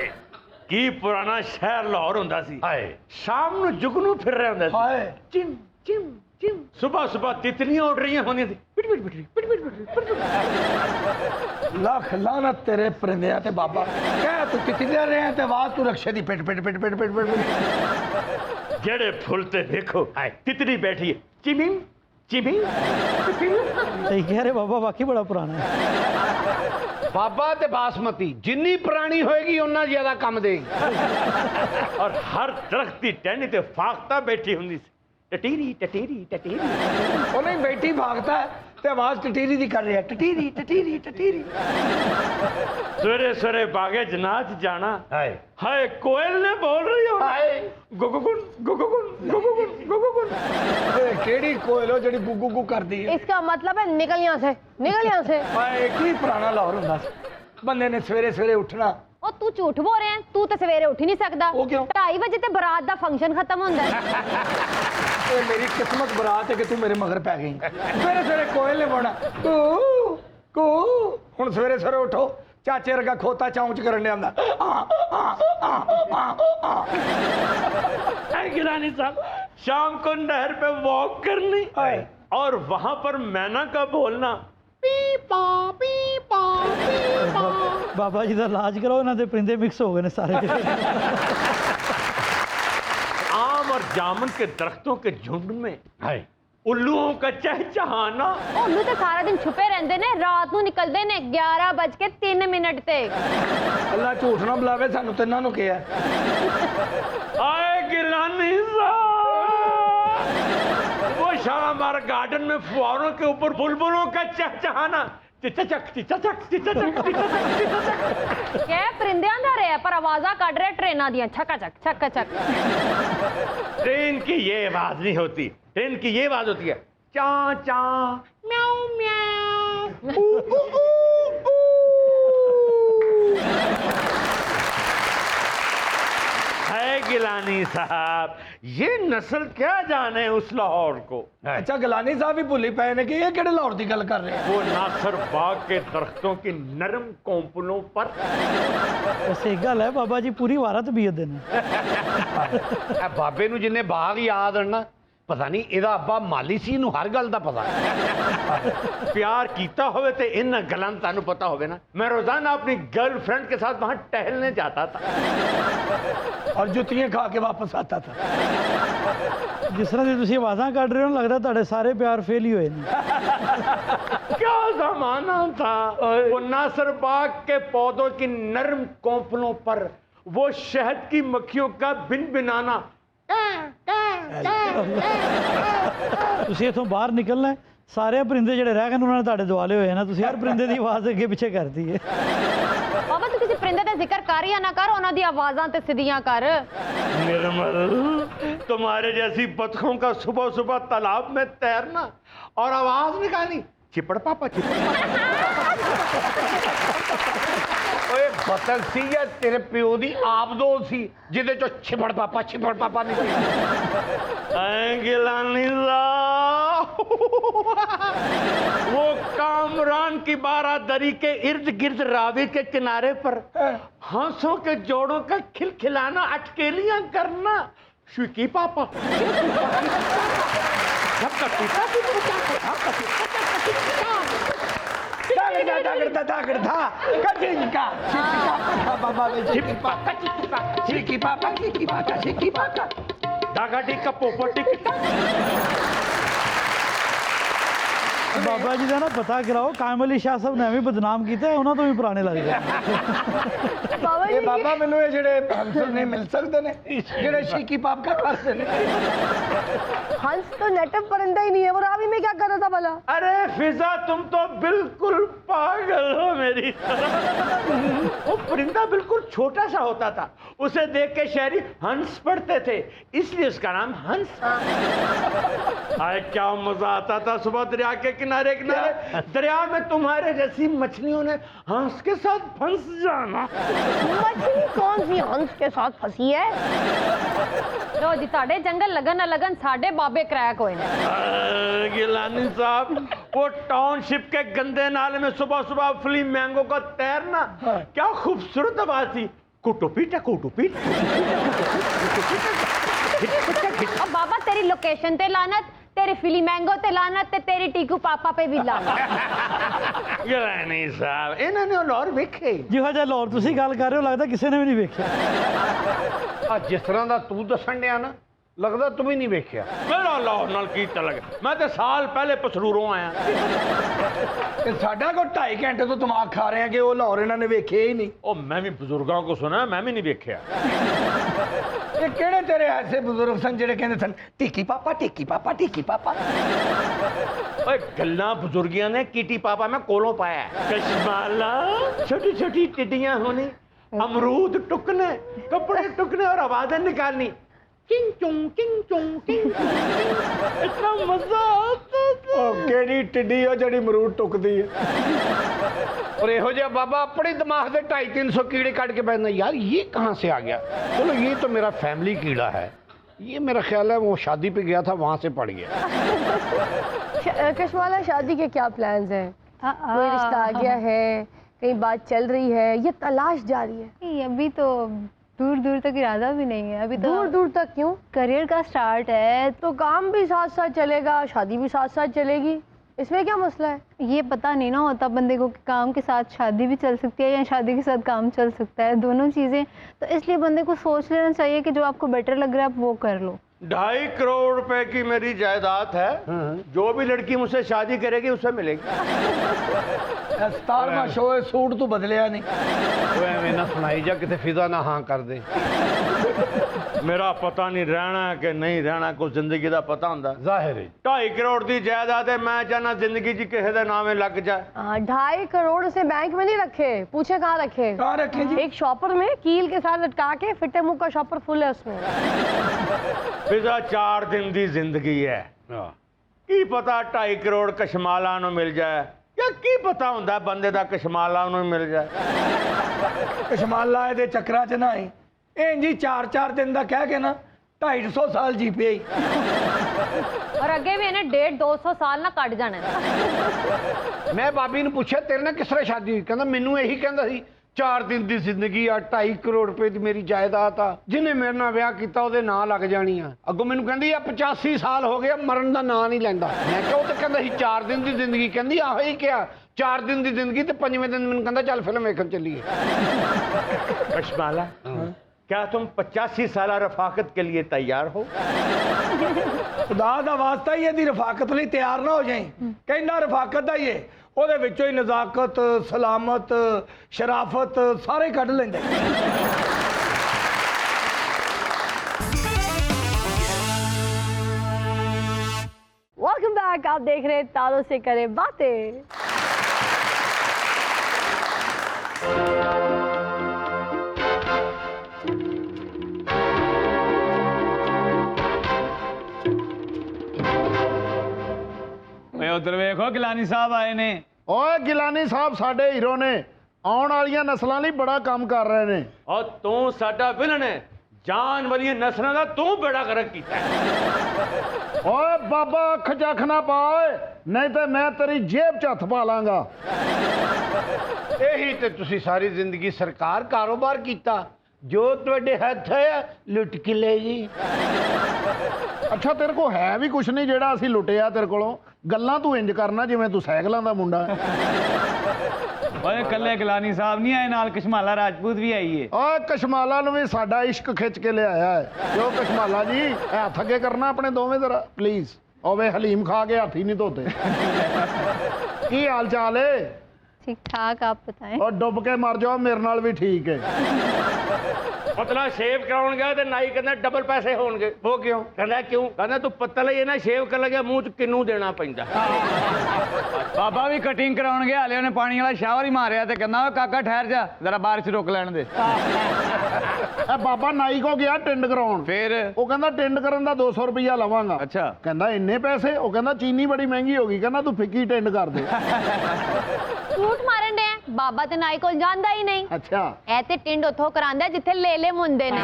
की पुराना शहर लाहौर ਹੁੰਦਾ ਸੀ। ਹਾਏ ਸ਼ਾਮ ਨੂੰ ਜੁਗਨੂ ਫਿਰ ਰਿਹਾ ਹੁੰਦਾ ਸੀ। ਹਾਏ चिम चिम चिम सुबह सुबह तितलियां उड़ रही होंगी थी। पिट पिट पिट पिट पिट पिट पिट। लख लानत तेरे परिंदे ते बाबा, कह तू कितने रहे हैं ते आवाज तू रक्षे दी पिट पिट पिट पिट पिट पिट। जेड़े फुल ते देखो हाय तितली बैठी है चिमिंग चिमिंग चिमिंग। सही कह रहे बाबा, वाकई बड़ा पुराना है। बाबा ते बासमती जिन्नी पुरानी होएगी उन्ना ज्यादा कम देगी। और हर दरख्त की टहनी ते फाख्ता बैठी होंगी सी। टटीरी टटीरी टटीरी। वो नहीं बैठी भागता है ते आवाज टटीरी दी कर रही है, टटीरी टटीरी टटीरी। सवेरे सवेरे बागे जनात जाना हाय हाय कोयल ने बोल रही हो हाय गुगुगुन गुगुगुन गुगुगुन गुगुगुन। ओए केड़ी कोयल हो जेड़ी गुगु गु करदी है? इसका मतलब है निकल यहाँ से, निकल यहाँ से। हाय की पुराना लाहौर हुंदा सी, बंदे ने सवेरे सवेरे उठना। ਉਹ ਤੂੰ ਝੂਠ ਬੋਲ ਰਿਹਾ ਹੈ, ਤੂੰ ਤਾਂ ਸਵੇਰੇ ਉੱਠ ਹੀ ਨਹੀਂ ਸਕਦਾ। ਉਹ ਕਿਉਂ? 2:30 ਵਜੇ ਤੇ ਬਰਾਤ ਦਾ ਫੰਕਸ਼ਨ ਖਤਮ ਹੁੰਦਾ ਹੈ। ओए मेरी किस्मत बरात है कि तू मेरे मगर पै गई। सवेरे सवेरे कोयल ने बोलना कू कू। हुण सवेरे सवेरे उठो, चाचे वर्गा खोता चाऊंच करन दे आंदा। गिलानी साहब शाम को नहर पे वॉक करनी हाय। और वहां पर मैना का बोलना पी पा पी पा पी पा। बाबा जी का इलाज करो, इन्हों के परिंदे मिक्स हो गए ने सारे। आम और जामुन के दरख्तों के झुंड में हाय उल्लुओं का चहचहाना। ਉਹਨੂੰ ਤੇ ਸਾਰਾ ਦਿਨ ਛੁਪੇ ਰਹਿੰਦੇ ਨੇ, ਰਾਤ ਨੂੰ ਨਿਕਲਦੇ ਨੇ 11:03 ਤੇ। अल्लाह झूठ ना बुलावे, सानू तिन्हां नू किहा। आए गिलानी साहब, वो शालामार गार्डन में फुहारों के ऊपर बुलबुलों का चहचहाना। चिचचक चिचचक चिचचक चिचचक। ਕਹਿ ਪਰਿੰਦਿਆਂ ਦਾ ਰਿਹਾ ਪਰ ਆਵਾਜ਼ਾਂ ਕੱਢ ਰਿਹਾ ਟ੍ਰੇਨਾਂ ਦੀਆਂ, ਛੱਕਾ ਚੱਕ ਛੱਕਾ ਚੱਕ। ट्रेन की ये आवाज नहीं होती, ट्रेन की ये आवाज होती है चा चा म्याऊ म्याऊ ऊ ऊ ऊ ऊ। है गिलानी साहब, ये नस्ल क्या जाने उस लाहौर को। अच्छा गिलानी साहब भी भुली पे ने कि ये किहड़े लाहौर की गल कर रहे हैं? वो नासर बाग के दरख्तों की नरम कोंपलों पर। वैसे एक गल है बाबा जी, पूरी वारा तबीयत देने। ਇਹ ਬਾਬੇ ਨੂੰ ਜਿੰਨੇ ਬਾਗ ਯਾਦ ਹਨ ਨਾ, ਪਤਾ ਨਹੀਂ ਇਹਦਾ ਅੱਬਾ ਮਾਲੀ ਸੀ, ਇਹਨੂੰ ਹਰ ਗੱਲ ਦਾ ਪਤਾ। प्यार कीता होवे ते इन गलां तानू पता होवे ना। मैं रोजाना अपनी गर्लफ्रेंड के साथ वहां टहलने जाता था और जुतियां खा के वापस आता था। जिस तरह की तुसी आवाज़ां कढ रहे हो, लगता ਤੁਹਾਡੇ ਸਾਰੇ ਪਿਆਰ ਫੇਲ ही हुए ने। क्या जमाना था। वो नासर बाग के पौधों की नरम कोंपलों पर वो शहद की मक्खियों का बिन बिनाना। ਤੁਸੀਂ ਇੱਥੋਂ ਬਾਹਰ ਨਿਕਲਣਾ ਹੈ, ਸਾਰੇ ਪਰਿੰਦੇ ਜਿਹੜੇ ਰਹਿ ਗਏ ਨੇ ਉਹਨਾਂ ਨੇ ਤੁਹਾਡੇ ਦੁਆਲੇ ਹੋਏ ਨਾ, ਤੁਸੀਂ ਹਰ ਪਰਿੰਦੇ ਦੀ ਆਵਾਜ਼ ਅੱਗੇ ਪਿੱਛੇ ਕਰਦੀ ਹੈ। ਬਾਬਾ ਤੂੰ ਕਿਸੇ ਪਰਿੰਦੇ ਦਾ ਜ਼ਿਕਰ ਕਰ ਜਾਂ ਨਾ ਕਰ, ਉਹਨਾਂ ਦੀ ਆਵਾਜ਼ਾਂ ਤੇ ਸਿੱਧੀਆਂ ਕਰ। निर्मल, तुम्हारे जैसी बतखों का सुबह सुबह तालाब में तैरना और आवाज निकाली चिपड़ पापा चिपड़ ਓਏ ਬਤਖ ਸੀ ਜਾਂ ਤੇਰੇ ਪਿਓ ਦੀ ਆਪਦੋ ਸੀ ਜਿਹਦੇ ਚੋਂ ਛਿਪੜ ਪਾਪਾ ਨਿਕਲਿਆ। गिलानी वो कामरान की बारादरी के इर्द गिर्द रावी के किनारे पर हंसों के जोड़ों का खिलखिलाना, अटकेलियां करना। शुकी पापा चल दागड़ता दागड़ता कचिंका चिंका पाका बाबा वे चिंकी पाका चिंकी पापा चिंकी पाका चिंकी पाका दागा टिक्का पोपट टिक्का बाबा जी का ना पता कराओ, कायम अली शाह साहब ने एवं बदनाम किया है, उन्होंने तो भी पुराने लग गए। बाबा ये जी बाबा मैनू ये जेड़े हंस नहीं मिल सकते ने जेड़े शिकी पाप का करते ने। हंस तो नेटिव परिंदा ही नहीं है, वो रावी में क्या कर रहा था भला? अरे फिजा तुम तो बिल्कुल पागल हो मेरी तरह। वो परिंदा बिल्कुल छोटा सा होता था, उसे देख के शहरी हंस पढ़ते थे, इसलिए उसका नाम हंस। आए क्या मजा आता था सुबह दरिया के किनारे किनारे, दरिया में तुम्हारे जैसी मछलियों ने हंस के साथ फंस जाना। मछली कौन सी हंस के साथ फंसी है? लो जी ताड़े जंगल लगन ना लगन साडे बाबे क्रैक होए ने। गिलानी साहब, वो टाउनशिप के गंदे नाले में सुबह सुबह फ्लेमिंगो का तैरना क्या खूबसूरत आवाज थी। कुटुपीटा कुटुपीट। अब बाबा तेरी लोकेशन ते लानत, तेरी फिलीमैंगो ते लानत ते तेरी टीकू पापा पे भी लानत। गिलानी साहब इन्होंने लाहौर वेखे जिहो जिहा लाहौर तुसी गल कर रहे हो, लगता किसी ने भी नहीं वेख्या। जिस तरह का तू दसन डिया ना, लगता तू भी नहीं वेख्या। मेरा लाहौर नाल की तलक, मैं तो साल पहले पसरूरों आया। ते साडा को 2.5 घंटे तो दिमाग खा रहे हैं कि वो लाहौर इन्होंने वेखे ही नहीं। ओ मैं भी बुजुर्गों को सुना, मैं भी नहीं वेख्या। ये केड़े तेरे ऐसे बुजुर्ग सन जेड़े कहंदे सन टिक्की पापा टिक्की पापा टिक्की पापा। ओए गल्ला बुजुर्गियां ने कीटी पापा मैं कोलों पाया। कशमाला छोटी छोटी टिड्डियां होनी, अमरूद टुकने, कपड़े टुकने और आवाजें निकालनी, किंग चुंग किंग चुंग किंग चुंग। इतना मजा आता था। ओ केड़ी टिड्डी हो जेड़ी मरूद टुकदी है। और यहो जिहा बाबा अपने दिमाग से 250-300 कीड़े काट के बैठना, यार ये कहाँ से आ गया। चलो ये तो मेरा फैमिली कीड़ा है, ये मेरा ख्याल है वो शादी पे गया था वहां से पड़ गया। कशमाला शादी के क्या प्लान्स हैं? कोई रिश्ता आ गया है, कहीं बात चल रही है, ये तलाश जारी है? नहीं, अभी तो दूर दूर तक इरादा भी नहीं है। अभी तो दूर दूर तक क्यों? करियर का स्टार्ट है, तो काम भी साथ साथ चलेगा, शादी भी साथ साथ चलेगी, इसमें क्या मसला है? ये पता नहीं ना होता बंदे को कि काम के साथ शादी भी चल सकती है या शादी के साथ काम चल सकता है, दोनों चीज़ें। तो इसलिए बंदे को सोच लेना चाहिए कि जो आपको बेटर लग रहा है आप वो कर लो। 2.5 करोड़ रुपए की मेरी जायदाद है, जो भी लड़की मुझसे शादी करेगी उसे मिलेगी। 17वां शो है, सूट तो बदलिया नहीं। वो एवें ना सुनाई जा किते फिजा ना हाँ कर दे। मेरा पता नहीं रहना कि नहीं रहना, कुछ जिंदगी का पता होंदा। जाहिर है 2.5 करोड़ की जायदाद है, मैं चाहना जिंदगी जी किसी के नामे लग जाए। 2.5 करोड़ से बैंक में नहीं रखे, पूछे कहाँ रखे? कहाँ रखे जी? एक शॉपर में कील के साथ लटका के, फिटे मुंह का शॉपर फुल है उसमें। फिजा 4 दिन की जिंदगी है, की पता 2.5 करोड़ कशमाला नु मिल जाए, या की पता होंदा बंदे दा कशमाला नु मिल जाए। कशमाला दे चक्करां च ना आई इंज ही 4-4 दिन का कह के ना 250 साल जी पे। और अगे भी इन्हें 150-200 साल ना कट जाना है। मैं भाभी ने पूछा तेरे ना किस तरह शादी हुई, कहता मैनू यही कहता सी 4 दिन की जिंदगी आ, 2.5 करोड़ रुपए की मेरी जायदाद आ, जिन्हें मेरे नाल ब्याह किया ਉਹਦੇ ਨਾਂ ਲੱਗ ਜਾਣੀ ਆ। ਅੱਗੋਂ ਮੈਨੂੰ ਕਹਿੰਦੀ ਆ 85 ਸਾਲ ਹੋ ਗਏ ਮਰਨ ਦਾ ਨਾਂ ਨਹੀਂ ਲੈਂਦਾ। ਮੈਂ ਕਿਹਾ ਉਹ ਤੇ ਕਹਿੰਦਾ ਸੀ 4 दिन की जिंदगी, ਕਹਿੰਦੀ ਆਹੋ ਹੀ ਕਿਹਾ 4 दिन की जिंदगी ਤੇ 5ਵੇਂ दिन ਮੈਨੂੰ ਕਹਿੰਦਾ ਚੱਲ ਫਿਲਮ ਵੇਖਣ ਚੱਲੀਏ। कशमाला क्या तुम 85 साल रफाकत के लिए तैयार हो? खुदा दा वास्ता ही यदि रफाकत लिए तैयार ना हो जाए, कहना रफाकत दा ही है, ਉਹਦੇ ਵਿੱਚੋਂ ਹੀ ਨਜ਼ਾਕਤ, ਸਲਾਮਤ, ਸ਼ਰਾਫਤ ਸਾਰੇ ਕੱਢ ਲੈਂਦੇ। वेलकम बैक, आप देख रहे हैं तारों से करें बातें। उधर वेखो गिलानी साहब आए ने। ਓਏ ਗਿਲਾਨੀ ਸਾਹਿਬ ਸਾਡੇ ਹੀਰੋ ਨੇ, ਆਉਣ ਵਾਲੀਆਂ ਨਸਲਾਂ ਲਈ ਬੜਾ ਕੰਮ ਕਰ ਰਹੇ ਨੇ। और तू साडा विलन है, जान वाली नस्लों का तू बड़ा करक कीता है। ਓਏ ਬਾਬਾ ਅੱਖ ਚੱਖ ਨਾ ਪਾ ਓਏ, ਨਹੀਂ ਤੇ ਮੈਂ ਤੇਰੀ ਜੇਬ 'ਚ ਹੱਥ ਪਾ ਲਾਂਗਾ। ਇਹੀ ਤੇ ਤੁਸੀਂ ਸਾਰੀ ਜ਼ਿੰਦਗੀ ਸਰਕਾਰ ਕਾਰੋਬਾਰ ਕੀਤਾ, ਜੋ ਤੁਹਾਡੇ ਹੱਥ ਹੈ ਲੁੱਟ ਕੇ ਲੈ ਜੀ। ਅੱਛਾ ਤੇਰੇ ਕੋਲ ਹੈ ਵੀ ਕੁਛ ਨਹੀਂ ਜਿਹੜਾ ਅਸੀਂ ਲੁੱਟਿਆ ਤੇਰੇ ਕੋਲੋਂ। ਗੱਲਾਂ ਤੂੰ ਇੰਜ ਕਰਨਾ ਜਿਵੇਂ ਤੂੰ ਸਾਈਕਲਾਂ ਦਾ ਮੁੰਡਾ ਹੈ। ਓਏ ਕੱਲੇ ਗਿਲਾਨੀ ਸਾਹਿਬ ਨਹੀਂ ਆਏ, ਨਾਲ ਕਸ਼ਮਾਲਾ ਰਾਜਪੂਤ ਵੀ ਆਈ ਹੈ। ਓਏ ਕਸ਼ਮਾਲਾ ਨੂੰ ਵੀ ਸਾਡਾ ਇਸ਼ਕ ਖਿੱਚ ਕੇ ਲਿਆਇਆ ਹੈ। ਜੋ ਕਸ਼ਮਾਲਾ ਜੀ ਇਹ ਹੱਥ ਅੱਗੇ ਕਰਨਾ ਆਪਣੇ ਦੋਵੇਂ ਜ਼ਰਾ ਪਲੀਜ਼। ਓਵੇ ਹਲੀਮ ਖਾ ਕੇ ਹੱਥ ਹੀ ਨਹੀਂ ਧੋਤੇ। ਕੀ ਹਾਲ ਚਾਲ ਹੈ? ठीक ठाक, आप बताएं। और डुब के मर जाओ मेरे नाल भी ठीक है। ਪਤਲਾ ਸ਼ੇਵ ਕਰਾਉਣ ਗਿਆ ਤੇ ਨਾਈ ਕਹਿੰਦਾ ਡਬਲ ਪੈਸੇ ਹੋਣਗੇ। ਉਹ ਕਿਉਂ? ਕਹਿੰਦਾ ਕਿਉਂ? ਕਹਿੰਦਾ ਤੂੰ ਪਤਲਾ ਹੀ ਨਾ ਸ਼ੇਵ ਕਰ ਲੱਗਿਆ ਮੂੰਹ 'ਚ ਕਿੰਨੂ ਦੇਣਾ ਪੈਂਦਾ। ਬਾਬਾ ਵੀ ਕਟਿੰਗ ਕਰਾਉਣ ਗਿਆ, ਹਲੇ ਉਹਨੇ ਪਾਣੀ ਵਾਲਾ ਸ਼ਾਵਰ ਹੀ ਮਾਰਿਆ ਤੇ ਕਹਿੰਦਾ ਓਏ ਕਾਕਾ ਠਹਿਰ ਜਾ ਜ਼ਰਾ ਬਾਰਿਸ਼ ਰੋਕ ਲੈਣ ਦੇ। ਇਹ ਬਾਬਾ ਨਾਈ ਕੋ ਗਿਆ ਟਿੰਡ ਕਰਾਉਣ। ਫਿਰ ਉਹ ਕਹਿੰਦਾ ਟਿੰਡ ਕਰਨ ਦਾ 200 ਰੁਪਇਆ ਲਵਾਂਗਾ। ਅੱਛਾ। ਕਹਿੰਦਾ ਇੰਨੇ ਪੈਸੇ? ਉਹ ਕਹਿੰਦਾ ਚੀਨੀ ਬੜੀ ਮਹਿੰਗੀ ਹੋ ਗਈ। ਕਹਿੰਦਾ ਤੂੰ ਫਿੱਕੀ ਟਿੰਡ ਕਰ ਦੇ। ਝੂਠ ਮਾਰਨ ਦੇ ਬਾਬਾ ਤੇ ਨਾਈ ਕੋਲ ਜਾਂਦਾ ਹੀ ਨਹੀਂ। ਅੱਛਾ। ਇਹ ਤੇ ਟਿੰਡ ਉਥੋਂ ਕਰਾਂਦਾ ਜਿੱਥੇ ਲੇਲੇ ਮੁੰਦੇ ਨੇ।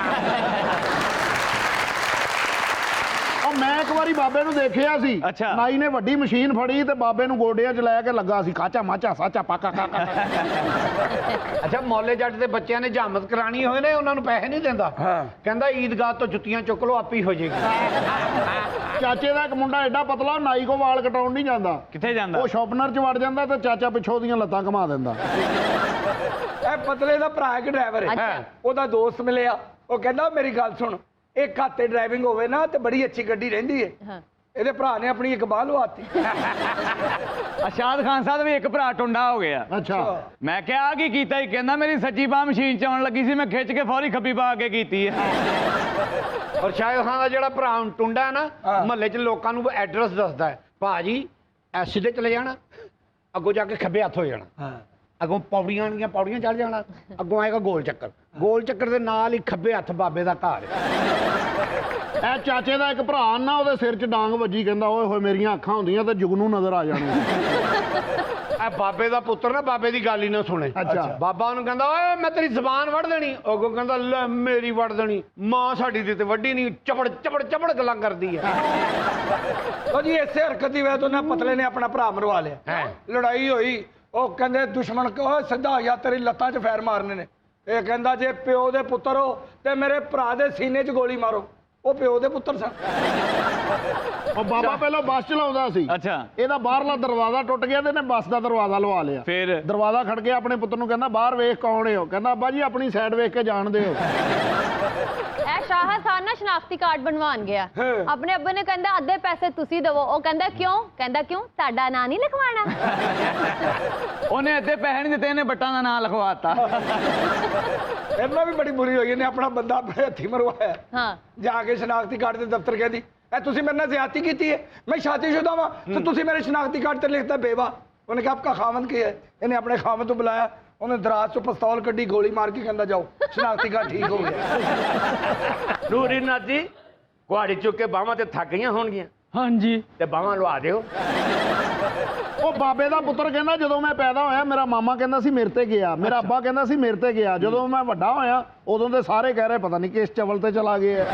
ਉਹ ਮੈਂ ਇੱਕ ਵਾਰੀ ਬਾਬੇ ਨੂੰ ਦੇਖਿਆ ਸੀ। ਅੱਛਾ। ਨਾਈ ਨੇ ਵੱਡੀ ਮਸ਼ੀਨ ਫੜੀ ਤੇ ਬਾਬੇ ਨੂੰ ਗੋਡਿਆਂ 'ਚ ਲੈ ਕੇ ਲੱਗਾ ਸੀ ਕਾਚਾ ਮਾਚਾ ਸਾਚਾ ਪਾਕਾ ਕਾਕਾ। ਅੱਛਾ ਮੌਲੇ ਜੱਟ ਦੇ ਬੱਚਿਆਂ ਨੇ ਜਾਮਤ ਕਰਾਣੀ ਹੋਏ ਨੇ, ਉਹਨਾਂ ਨੂੰ ਪੈਸੇ ਨਹੀਂ ਦਿੰਦਾ। ਕਹਿੰਦਾ ਈਦਗਾਹ ਤੋਂ ਜੁੱਤੀਆਂ ਚੁੱਕ ਲਓ ਆਪੀ ਹੋ ਜਾਏਗੀ। ਚਾਚੇ ਦਾ ਇੱਕ ਮੁੰਡਾ ਐਡਾ ਪਤਲਾ ਉਹ ਨਾਈ ਕੋ ਵਾਲ ਕਟਾਉਣ ਨਹੀਂ ਜਾਂਦਾ। ਕਿੱਥੇ ਜਾਂਦਾ? ਉਹ ਸ਼ਾਰਪਨਰ 'ਚ ਵੜ ਜਾਂਦਾ ਤੇ ਚਾਚਾ ਪਿੱਛੋਂ ਉਹਦੀਆਂ ਲੱਤਾਂ ਘੁਮਾ ਦਿੰਦਾ। ਇਹ ਪਤਲੇ ਦਾ ਭਰਾ ਇੱਕ ਡਰਾਈਵਰ ਹੈ। ਉਹਦਾ ਦੋਸਤ ਮਿਲਿਆ, ਉਹ ਕਹਿੰਦਾ ਮੇਰੀ ਗੱਲ ਸੁਣ, ਇੱਕ ਹੱਥ ਤੇ ਡਰਾਈਵਿੰਗ ਹੋਵੇ ਨਾ ਤੇ ਬੜੀ ਅੱਛੀ ਗੱਡੀ ਰਹਿੰਦੀ ਹੈ। ਇਹਦੇ ਭਰਾ ਨੇ ਆਪਣੀ ਇੱਕ ਬਾਹ ਲਵਾਤੀ। ਅਸ਼ਾਦ ਖਾਨ ਸਾਹਿਬ ਵੀ ਇੱਕ ਭਰਾ ਟੁੰਡਾ ਹੋ ਗਿਆ। ਅੱਛਾ। ਮੈਂ ਕਿਹਾ ਕੀ ਕੀਤਾ ਹੀ? ਕਹਿੰਦਾ ਮੇਰੀ ਸੱਜੀ ਬਾਹ ਮਸ਼ੀਨ ਚ ਆਉਣ ਲੱਗੀ ਸੀ, ਮੈਂ ਖਿੱਚ ਕੇ ਫੌਰੀ ਖੱਬੀ ਬਾਹ ਅੱਗੇ ਕੀਤੀ ਹੈ। ਔਰ ਸ਼ਾਹਿਦ ਖਾਨ ਦਾ ਜਿਹੜਾ ਭਰਾ ਟੁੰਡਾ ਹੈ ਨਾ, ਮਹੱਲੇ 'ਚ ਲੋਕਾਂ ਨੂੰ ਐਡਰੈਸ ਦੱਸਦਾ ਹੈ। ਭਾਜੀ ਐਸ ਦੇ ਚਲੇ ਜਾਣਾ, ਅੱਗੋਂ ਜਾ ਕੇ ਖੱਬੇ ਹੱਥ ਹੋ ਜਾਣਾ, ਅੱਗੋਂ ਪੌੜੀਆਂ ਆਣਗੀਆਂ, ਪੌੜੀਆਂ ਚੜ ਜਾਣਾ, ਅੱਗੋਂ ਆਏਗਾ ਗੋਲ ਚੱਕਰ, ਗੋਲ ਚੱਕਰ ਦੇ ਨਾਲ ਹੀ ਖੱਬੇ ਹੱਥ ਬਾਬੇ ਦਾ ਘਰ ਹੈ। ਇਹ ਚਾਚੇ ਦਾ ਇੱਕ ਭਰਾ ਨਾ ਉਹਦੇ ਸਿਰ 'ਚ ਡਾਂਗ ਵੱਜੀ। ਕਹਿੰਦਾ ਓਏ ਹੋਏ ਮੇਰੀਆਂ ਅੱਖਾਂ ਹੁੰਦੀਆਂ ਤੇ ਜੁਗਨੂ ਨਜ਼ਰ ਆ ਜਾਣੇ। ਇਹ ਬਾਬੇ ਦਾ ਪੁੱਤਰ ਨਾ ਬਾਬੇ ਦੀ ਗੱਲ ਹੀ ਨਾ ਸੁਣੇ। ਅੱਛਾ। ਬਾਬਾ ਉਹਨੂੰ ਕਹਿੰਦਾ ਓਏ ਮੈਂ ਤੇਰੀ ਜ਼ਬਾਨ ਵੜ ਦੇਣੀ। ਅੱਗੋਂ ਕਹਿੰਦਾ ਲੈ ਮੇਰੀ ਵੜ ਦੇਣੀ, ਮਾਂ ਸਾਡੀ ਦੀ ਤੇ ਵੱਡੀ ਨਹੀਂ, ਚਪੜ ਚਪੜ ਚਪੜ ਗੱਲਾਂ ਕਰਦੀ ਹੈ। ਉਹ ਜੀ ਇਸੇ ਹਰਕਤ ਦੀ ਵਜ੍ਹਾ ਤੋਂ ਨਾ ਪਤਲੇ ਨੇ ਆਪਣਾ ਭਰਾ ਮਰਵਾ ਲਿਆ। ਲੜਾਈ ਹੋਈ, ਉਹ ਕਹਿੰਦੇ ਦੁਸ਼ਮਣ ਕਹੋ ਸਿੱਧਾ ਹੋ ਜਾ, ਤੇਰੀ ਲੱਤਾਂ 'ਚ ਫੈਰ ਮਾਰਨੇ ਨੇ। ਇਹ ਕਹਿੰਦਾ ਜੇ ਪਿਓ ਦੇ ਪੁੱਤਰ ਹੋ ਤੇ ਮੇਰੇ ਭਰਾ ਦੇ ਸੀਨੇ 'ਚ ਗੋਲੀ ਮਾਰੋ। ਉਹ ਪਿਓ ਦੇ ਪੁੱਤਰ ਸਨ। ਉਹ ਬਾਬਾ ਪਹਿਲਾਂ ਬੱਸ ਚਲਾਉਂਦਾ ਸੀ। ਅੱਛਾ। ਇਹਦਾ ਬਾਹਰਲਾ ਦਰਵਾਜ਼ਾ ਟੁੱਟ ਗਿਆ ਤੇ ਇਹਨੇ ਬੱਸ ਦਾ ਦਰਵਾਜ਼ਾ ਲਵਾ ਲਿਆ। ਫਿਰ ਦਰਵਾਜ਼ਾ ਖੜ ਕੇ ਆਪਣੇ ਪੁੱਤਰ ਨੂੰ ਕਹਿੰਦਾ ਬਾਹਰ ਵੇਖ ਕੌਣ ਹੋ? ਕਹਿੰਦਾ ਅੱਬਾ ਜੀ ਆਪਣੀ ਸਾਈਡ ਵੇਖ ਕੇ ਜਾਣਦੇ ਹੋ। ਇਹ ਸ਼ਾਹਦ ਖਾਨ ਨਾ ਸ਼ਨਾਖਤੀ ਕਾਰਡ ਬਣਵਾਉਣ ਗਿਆ। ਆਪਣੇ ਅੱਬੇ ਨੇ ਕਹਿੰਦਾ ਅੱਧੇ ਪੈਸੇ ਤੁਸੀਂ ਦੇਵੋ। ਉਹ ਕਹਿੰਦਾ ਕਿਉਂ? ਕਹਿੰਦਾ ਕਿਉਂ ਤੁਹਾਡਾ ਨਾਂ ਨਹੀਂ ਲਿਖਵਾਉਣਾ। ਉਹਨੇ ਅੱਧੇ ਪੈਸੇ ਨਹੀਂ ਦਿੱਤੇ, ਇਹਨੇ ਬੱਟਾਂ ਦਾ ਨਾਂ ਲਿਖਵਾਤਾ। ਇਹਨਾਂ ਵੀ ਬੜੀ ਬੁਰੀ ਹੋਈ, ਇਹਨੇ ਆਪਣਾ ਬੰਦਾ ਆਪਣੇ ਹੱਥੀ ਮਰਵਾਇਆ। ਹਾਂ। ਜਾ ਕੇ ਸ਼ਨਾਖਤੀ ਕਾਰਡ ਦੇ ਦਫ਼ਤਰ ਕਹਿੰਦੀ ਇਹ ਤੁਸੀਂ ਮੇਰੇ ਨਾਲ ਜ਼ਿਆਦਤੀ ਕੀਤੀ ਹੈ, ਮੈਂ ਸ਼ਾਦੀशुदा ਵਾਂ ਤੇ ਤੁਸੀਂ ਮੇਰੇ ਸ਼ਨਾਖਤੀ ਕਾਰਡ ਤੇ ਲਿਖਤਾ ਬੇਵਾ। ਉਹਨੇ ਕਿਹਾ ਆਪਕਾ ਖਾਵੰਦ ਕੀ ਹੈ? ਇਹਨੇ ਆਪਣੇ ਖਾਵੰਦ ਨੂੰ ਬੁਲਾਇਆ, ਉਹਨੇ ਦਰਾਜ਼ ਚੋਂ ਪਿਸਤੌਲ ਕੱਢੀ, ਗੋਲੀ ਮਾਰ ਕੇ ਕਹਿੰਦਾ ਜਾਓ ਸ਼ਨਾਖਤੀ ਕਾਰਡ ਠੀਕ ਹੋ ਗਿਆ। ਨੂਰੀ ਨਾਥ ਜੀ ਕੁਹਾੜੀ ਚੁੱਕ ਕੇ ਬਾਹਾਂ ਤੇ ਥੱਕ ਗਈਆਂ ਹੋਣਗੀਆਂ ਹਾਂਜੀ। ਤੇ ਬਾਹਾਂ ਲਵਾ ਦਿਓ। ਉਹ ਬਾਬੇ ਦਾ ਪੁੱਤਰ ਕਹਿੰਦਾ ਜਦੋਂ ਮੈਂ ਪੈਦਾ ਹੋਇਆ ਮੇਰਾ ਮਾਮਾ ਕਹਿੰਦਾ ਸੀ ਮੇਰੇ ਤੇ ਗਿਆ, ਮੇਰਾ ਅੱਬਾ ਕਹਿੰਦਾ ਸੀ ਮੇਰੇ ਤੇ ਗਿਆ। ਜਦੋਂ ਮੈਂ ਵੱਡਾ ਹੋਇਆ ਉਦੋਂ ਦੇ ਸਾਰੇ ਕਹਿ ਰਹੇ ਪਤਾ ਨਹੀਂ ਕਿਸ ਚਵਲ ਤੇ ਚਲਾ ਗਏ।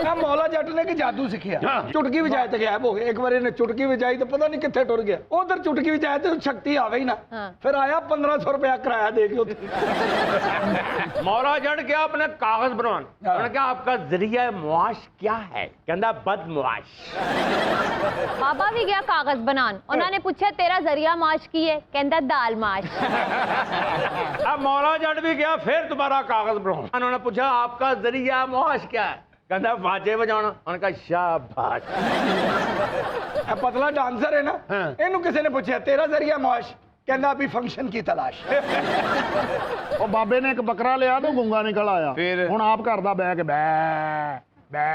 ਨਾ ਮੌਲਾ ਜੱਟ ਨੇ ਕਿ ਜਾਦੂ ਸਿੱਖਿਆ, ਚੁਟਕੀ ਵਜਾਏ ਤੇ ਗਾਇਬ ਹੋ ਗਿਆ। ਇੱਕ ਵਾਰ ਇਹਨੇ ਚੁਟਕੀ ਵਜਾਈ ਤੇ ਪਤਾ ਨਹੀਂ ਕਿੱਥੇ ਟੁਰ ਗਿਆ। ਉਧਰ ਚੁਟਕੀ ਵਜਾਏ ਤੇ ਸ਼ਕਤੀ ਆਵੇ ਹੀ ਨਾ। ਫਿਰ ਆਇਆ 1500 ਰੁਪਇਆ ਕਿਰਾਇਆ ਦੇ ਕੇ ਉੱਥੇ। मौला जट गया अपने कागज बनवान। उन्होंने कहा आपका जरिया मुआश क्या है? कहता बदमुआश। बाबा भी गया कागज बनान। उन्होंने पूछा तेरा जरिया माश की है? कहता दाल माश। अब मौला जट भी गया फिर दोबारा कागज बनवान। उन्होंने पूछा आपका जरिया मुआश क्या है? कहता बाजे बजाना। उन्होंने कहा शाबाश। पतला डांसर है ना, इन्हों किसी ने पूछा तेरा जरिया मुआश? कहता अभी फंक्शन की तलाश। ਉਹ ਬਾਬੇ ਨੇ ਇੱਕ ਬੱਕਰਾ ਲਿਆ ਤੇ ਗੁੰਗਾ ਨਿਕਲ ਆਇਆ। ਫਿਰ? ਹੁਣ ਆਪ ਕਰਦਾ ਬਹਿ ਕੇ ਬੈ ਬੈ।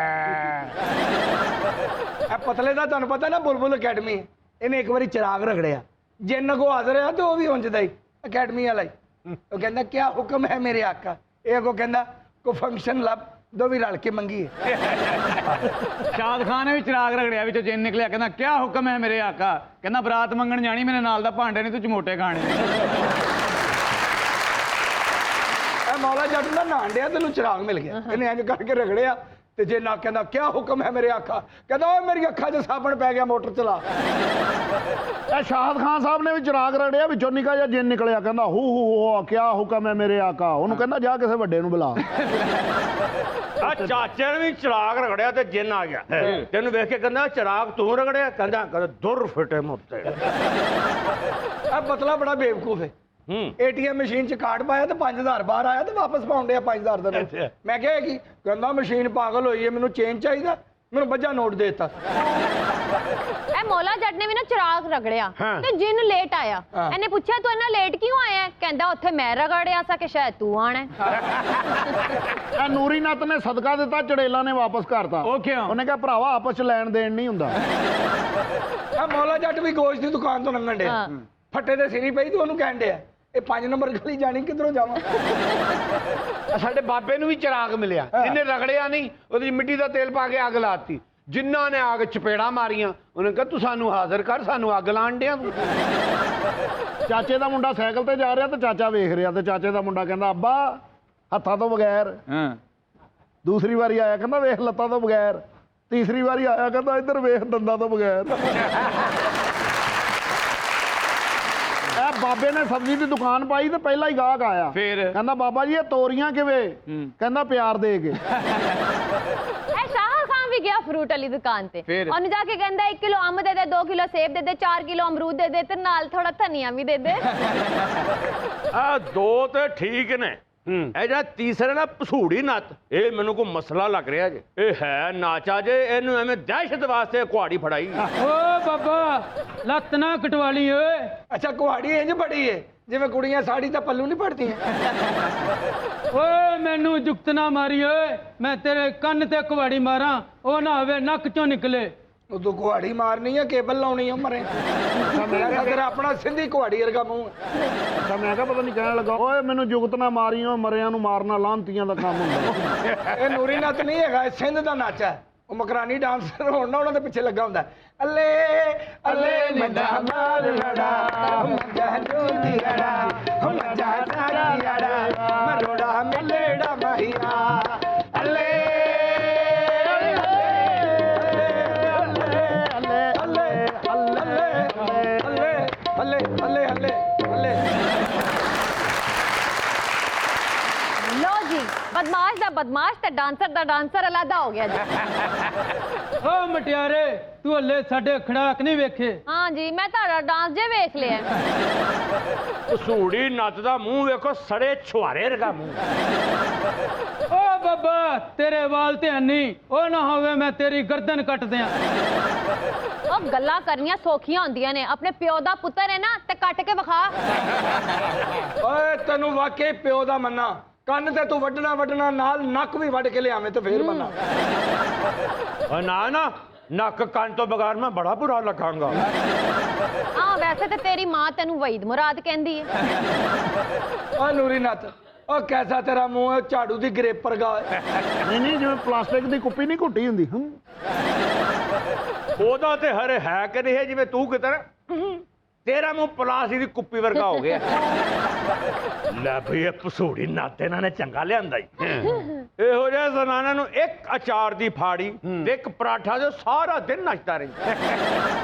ਇਹ ਪਤਲੇ ਦਾ ਤੁਹਾਨੂੰ ਪਤਾ ਨਾ ਬੁਲਬੁਲ ਅਕੈਡਮੀ, ਇਹਨੇ ਇੱਕ ਵਾਰੀ ਚਿਰਾਗ ਰਗੜਿਆ, ਜਿੰਨ ਕੋ ਹਾਜ਼ਰ ਆ ਤੇ ਉਹ ਵੀ ਉਂਝਦਾ ਹੀ ਅਕੈਡਮੀ ਵਾਲਾ ਹੀ। ਉਹ ਕਹਿੰਦਾ ਕਿਆ ਹੁਕਮ ਹੈ ਮੇਰੇ ਆਕਾ? ਇਹ ਕੋ ਕਹਿੰਦਾ ਕੋ ਫੰਕਸ਼ਨ ਲੱਭ, ਦੋ ਵੀ ਰਲ ਕੇ ਮੰਗੀਏ। ਸ਼ਾਦ ਖਾਨ ਨੇ ਵੀ ਚਿਰਾਗ ਰਗੜਿਆ, ਵਿੱਚੋਂ ਜਿੰਨ ਨਿਕਲਿਆ, ਕਹਿੰਦਾ ਕਿਆ ਹੁਕਮ ਹੈ ਮੇਰੇ ਆਕਾ? ਕਹਿੰਦਾ ਬਰਾਤ ਮੰਗਣ ਜਾਣੀ, ਮੇਰੇ ਨਾਲ ਦਾ ਭਾਂਡੇ ਨਹੀਂ ਤੂੰ ਚਮੋਟੇ ਖਾਣੇ। ਇਹ ਮੌਲਾ ਜੱਟ ਦਾ ਨਹਾਣ ਡਿਆ ਤੈਨੂੰ ਚਿਰਾਗ ਮਿਲ ਗਿਆ। ਇਹਨੇ ਇੰਜ ਕਰਕੇ ਰਗੜਿਆ ਤੇ ਜੇ ਨਾ ਕਹਿੰਦਾ ਕਿਆ ਹੁਕਮ ਹੈ ਮੇਰੇ ਆਕਾ, ਕਹਿੰਦਾ ਓਏ ਮੇਰੀ ਅੱਖਾਂ 'ਚ ਸਾਬਣ ਪੈ ਗਿਆ, ਮੋਟਰ ਚਲਾ। ਇਹ ਸ਼ਾਹਦ ਖਾਨ ਸਾਹਿਬ ਨੇ ਵੀ ਚਿਰਾਗ ਰਗੜਿਆ, ਵਿੱਚੋਂ ਨਿੱਕਾ ਜਿਹਾ ਜਿੰਨ ਨਿਕਲਿਆ, ਕਹਿੰਦਾ ਹੂ ਕਿਆ ਹੁਕਮ ਹੈ ਮੇਰੇ ਆਕਾ। ਉਹਨੂੰ ਕਹਿੰਦਾ ਜਾ ਕਿਸੇ ਵੱਡੇ ਨੂੰ ਬੁਲਾ। ਆ ਚਾਚੇ ਨੇ ਵੀ ਚਿਰਾਗ ਰਗੜਿਆ ਤੇ ਜਿੰਨ ਆ ਗਿਆ। ਤੈਨੂੰ ਵੇਖ ਕੇ ਕਹਿੰਦਾ ਚਿਰਾਗ ਤੂੰ ਰਗੜਿਆ? ਕਹਿੰਦਾ ਦੁਰ ਫਿੱਟੇ ਮੁੱਤੇ। ਆ ਬਤਲਾ ਬੜਾ ਬੇਵਕੂਫ ਹੈ। ਏਟੀਐਮ ਮਸ਼ੀਨ 'ਚ ਕਾਰਡ ਪਾਇਆ ਤੇ 5000 ਬਾਹਰ ਆਇਆ ਤੇ ਵਾਪਸ ਪਾਉਂਦੇ ਆ 5000 ਦਾ ਨੋਟ। ਮੈਂ ਕਿਹਾ ਕੀ? ਕਹਿੰਦਾ ਮਸ਼ੀਨ ਪਾਗਲ ਹੋਈ ਹੈ, ਮੈਨੂੰ ਚੇਂਜ ਚਾਹੀਦਾ, ਮੈਨੂੰ ਬੱਜਾ ਨੋਟ ਦੇ ਦਿੱਤਾ। ਇਹ ਮੌਲਾ ਜੱਟ ਨੇ ਵੀ ਨਾ ਚਿਰਾਗ ਰਗੜਿਆ ਤੇ ਜਿੰਨ ਲੇਟ ਆਇਆ। ਇਹਨੇ ਪੁੱਛਿਆ ਤੂੰ ਇੰਨਾ ਲੇਟ ਕਿਉਂ ਆਇਆ? ਕਹਿੰਦਾ ਉੱਥੇ ਮੈਂ ਰਗੜਿਆ ਸਾ ਕਿ ਸ਼ਾਇਦ ਤੂੰ ਆਣਾ। ਇਹ ਨੂਰੀ ਨੱਤ ਨੇ ਸਦਕਾ ਦਿੱਤਾ, ਚੜੇਲਾ ਨੇ ਵਾਪਸ ਕਰਤਾ। ਉਹ ਕਿਉਂ? ਉਹਨੇ ਕਿਹਾ ਭਰਾਵਾ ਆਪਸ 'ਚ ਲੈਣ ਦੇਣ ਨਹੀਂ ਹੁੰਦਾ। ਆ ਮੌਲਾ ਜੱਟ ਵੀ ਗੋਸ਼ਤ ਦੀ ਦੁਕਾਨ ਤੋਂ ਲੰਘਣ ਡਿਆ, ਫੱਟੇ ਦੇ ਸਿਰੀ ਪਈ ਤੇ ਉਹਨੂੰ ਕਹਿਣ ਡਿਆ ਇਹ 5 ਨੰਬਰ ਗਲੀ ਜਾਣੀ, ਕਿੱਧਰੋਂ ਜਾਵਾਂ? ਸਾਡੇ ਬਾਬੇ ਨੂੰ ਵੀ ਚਿਰਾਗ ਮਿਲਿਆ, ਇਹਨੇ ਰਗੜਿਆ ਨਹੀਂ, ਉਹਦੀ ਮਿੱਟੀ ਦਾ ਤੇਲ ਪਾ ਕੇ ਅੱਗ ਲਾਤੀ। ਜਿਨ੍ਹਾਂ ਨੇ ਆ ਕੇ ਚਪੇੜਾਂ ਮਾਰੀਆਂ, ਉਹਨੇ ਕਿਹਾ ਤੂੰ ਸਾਨੂੰ ਹਾਜ਼ਰ ਕਰ, ਸਾਨੂੰ ਅੱਗ ਲਾਣ ਡਿਆ ਤੂੰ। ਚਾਚੇ ਦਾ ਮੁੰਡਾ ਸਾਈਕਲ ਤੇ ਜਾ ਰਿਹਾ ਤੇ ਚਾਚਾ ਵੇਖ ਰਿਹਾ, ਤੇ ਚਾਚੇ ਦਾ ਮੁੰਡਾ ਕਹਿੰਦਾ ਅੱਬਾ ਹੱਥਾਂ ਤੋਂ ਬਗੈਰ। ਦੂਸਰੀ ਵਾਰੀ ਆਇਆ, ਕਹਿੰਦਾ ਵੇਖ ਲੱਤਾਂ ਤੋਂ ਬਗੈਰ। ਤੀਸਰੀ ਵਾਰੀ ਆਇਆ, ਕਹਿੰਦਾ ਇੱਧਰ ਵੇਖ ਦੰਦਾਂ ਤੋਂ ਬਗੈਰ। ਇਹ ਬਾਬੇ ਨੇ ਸਬਜ਼ੀ ਦੀ ਦੁਕਾਨ ਪਾਈ ਤੇ ਪਹਿਲਾ ਹੀ ਗਾਹਕ ਆਇਆ। ਫਿਰ ਕਹਿੰਦਾ ਬਾਬਾ ਜੀ ਇਹ ਤੋਰੀਆਂ ਕਿਵੇਂ? ਕਹਿੰਦਾ ਪਿਆਰ ਦੇ ਕੇ। ਇਹ ਸ਼ਾਹ ਖਾਨ ਵੀ ਗਿਆ ਫਰੂਟ ਵਾਲੀ ਦੁਕਾਨ ਤੇ, ਫਿਰ? ਉਹਨੂੰ ਜਾ ਕੇ ਕਹਿੰਦਾ 1 ਕਿਲੋ ਅੰਬ ਦੇ ਦੇ, 2 ਕਿਲੋ ਸੇਬ ਦੇ ਦੇ, 4 ਕਿਲੋ ਅਮਰੂਦ ਦੇ ਦੇ ਤੇ ਨਾਲ ਥੋੜਾ ਧਨੀਆ ਵੀ ਦੇ ਦੇ। ਆ ਦੋ ਤੇ ਠੀਕ ਨੇ। ਇਹ ਜਿਹੜਾ ਤੀਸਰਾ ਨਾ ਭਸੂੜੀ ਨੱਤ, ਇਹ ਮੈਨੂੰ ਕੋਈ ਮਸਲਾ ਲੱਗ ਰਿਹਾ ਜੇ। ਇਹ ਹੈ ਨਾਚਾ ਜੇ, ਇਹਨੂੰ ਐਵੇਂ ਦਹਿਸ਼ਤ ਵਾਸਤੇ ਕੁਹਾੜੀ ਫੜਾਈ। ਓ ਬਾਬਾ ਲੱਤ ਨਾ ਕਟਵਾਲੀ ਓਏ। ਅੱਛਾ ਕੁਹਾੜੀ ਇੰਜ ਬੜੀ ਹੈ ਜਿਵੇਂ ਕੁੜੀਆਂ ਸਾੜੀ ਤਾਂ ਪੱਲੂ ਨਹੀਂ ਪੜਦੀਆਂ। ਓਏ ਮੈਨੂੰ ਜੁਗਤ ਨਾ ਮਾਰੀ ਓਏ, ਮੈਂ ਤੇਰੇ ਕੰਨ ਤੇ ਕੁਹਾੜੀ ਮਾਰਾਂ, ਉਹ ਨਾ ਹੋਵੇ ਨੱਕ ਚੋਂ ਨਿਕਲੇ। ਉਦੋਂ ਕੁਹਾੜੀ ਮਾਰਨੀ ਆ, ਕੇਬਲ ਲਾਉਣੀ ਆ ਮਰੇ। ਤੇਰਾ ਆਪਣਾ ਸਿੰਧੀ ਕੁਹਾੜੀ ਵਰਗਾ ਮੂੰਹ। ਤਾਂ ਮੈਂ ਕਿਹਾ ਪਤਾ ਨਹੀਂ ਕਹਿਣ ਲੱਗਾ ਓਏ ਮੈਨੂੰ ਜੁਗਤ ਨਾ ਮਾਰੀਓ, ਮਰਿਆਂ ਨੂੰ ਮਾਰਨਾ ਲਾਂਤੀਆਂ ਦਾ ਕੰਮ ਹੁੰਦਾ। ਇਹ ਨੂਰੀ ਨੱਤ ਨਹੀਂ ਹੈਗਾ, ਇਹ ਸਿੰਧ ਦਾ ਨੱਚ ਹੈ। ਉਹ ਮਕਰਾਨੀ ਡਾਂਸਰ ਹੋਣ ਨਾ, ਉਹਨਾਂ ਦੇ ਪਿੱਛੇ ਲੱਗਾ ਹੁੰਦਾ ਅੱਲੇ ਅੱਲੇ ਮੰਜਾ ਮਾਰ ਲੜਾ, ਮੰਜਾ ਜੋਤੀ ਲੜਾ, ਮੰਜਾ ਸਾਗੀ ਲੜਾ, ਮਰੋੜਾ ਮਿਲੇੜਾ ਮਾਹੀਆ ਅੱਲੇ बदमाश दा बदमाश ते डांसर दा डांसर अलग हो गया जी। ਓ ਮਟਿਆਰੇ ਤੂੰ ਹੱਲੇ ਸਾਡੇ ਖੜਾਕ ਨਹੀਂ ਵੇਖੇ। हाँ जी मैं ताड़ा डांस जे वेख लिया। ਭਸੂੜੀ ਨੱਤ ਦਾ ਮੂੰਹ ਵੇਖੋ, ਸੜੇ ਛੁਹਾਰੇ ਵਰਗਾ ਮੂੰਹ। ਓ ਬਾਬਾ ਤੇਰੇ ਵਾਲ ਤੇ ਨਹੀਂ, ਉਹ ਨਾ ਹੋਵੇ ਮੈਂ ਤੇਰੀ ਗਰਦਨ ਕੱਟ ਦਿਆਂ। ਉਹ ਗੱਲਾਂ ਕਰਨੀਆਂ ਸੌਖੀਆਂ ਹੁੰਦੀਆਂ ਨੇ, ਆਪਣੇ ਪਿਓ ਦਾ ਪੁੱਤਰ ਹੈ ਨਾ ਤੇ ਕੱਟ ਕੇ ਵਿਖਾ। ਓਏ ਤੈਨੂੰ ਵਾਕਈ ਪਿਓ ਦਾ ਮੰਨਾ, ਕੰਨ ਤੇ ਤੂੰ ਵੱਢਣਾ ਨਾਲ ਨੱਕ ਵੀ ਵੱਢ ਕੇ ਲਿਆਵੇਂ ਤੇ ਫੇਰ ਮੰਨਾ। ਓ ਨਾ ਨਾ, ਨੱਕ ਕੰਨ ਤੋਂ ਬਗੈਰ ਮੈਂ ਬੜਾ ਬੁਰਾ ਲੱਗਾਂਗਾ। हाँ वैसे तो तेरी माँ तेनू वहीद मुराद कहती है। ਓ ਨੂਰੀ ਨੱਤ, ਓ ਕੈਸਾ ਤੇਰਾ ਮੂੰਹ ਹੈ, ਝਾੜੂ ਦੀ ਗ੍ਰੇਪ ਵਰਗਾ। ਨਹੀਂ ਜਿਵੇਂ ਪਲਾਸਟਿਕ ਦੀ ਕੁੱਪੀ ਨਹੀਂ ਘੁੱਟੀ ਹੁੰਦੀ। ਉਹਦਾ ਤੇ ਹਰੇ ਹੈ ਕਿ ਨਹੀਂ ਹੈ, ਜਿਵੇਂ ਤੂੰ ਕਿਤੇ ਨਾ ਤੇਰਾ ਮੂੰਹ ਪਲਾਸਟਿਕ ਦੀ ਕੁੱਪੀ ਵਰਗਾ ਹੋ ਗਿਆ। ਲੈ ਭਈ ਇਹ ਭਸੂੜੀ ਨੱਤ ਇਹਨਾਂ ਨੇ ਚੰਗਾ ਲਿਆਂਦਾ ਈ। ਇਹੋ ਜਿਹੇ ਜ਼ਨਾਨਾ ਨੂੰ ਇੱਕ ਅਚਾਰ ਦੀ ਫਾੜੀ ਤੇ ਇੱਕ ਪਰਾਠਾ ਦੇ ਸਾਰਾ ਦਿਨ ਨੱਚਦਾ ਰਹਿੰਦਾ।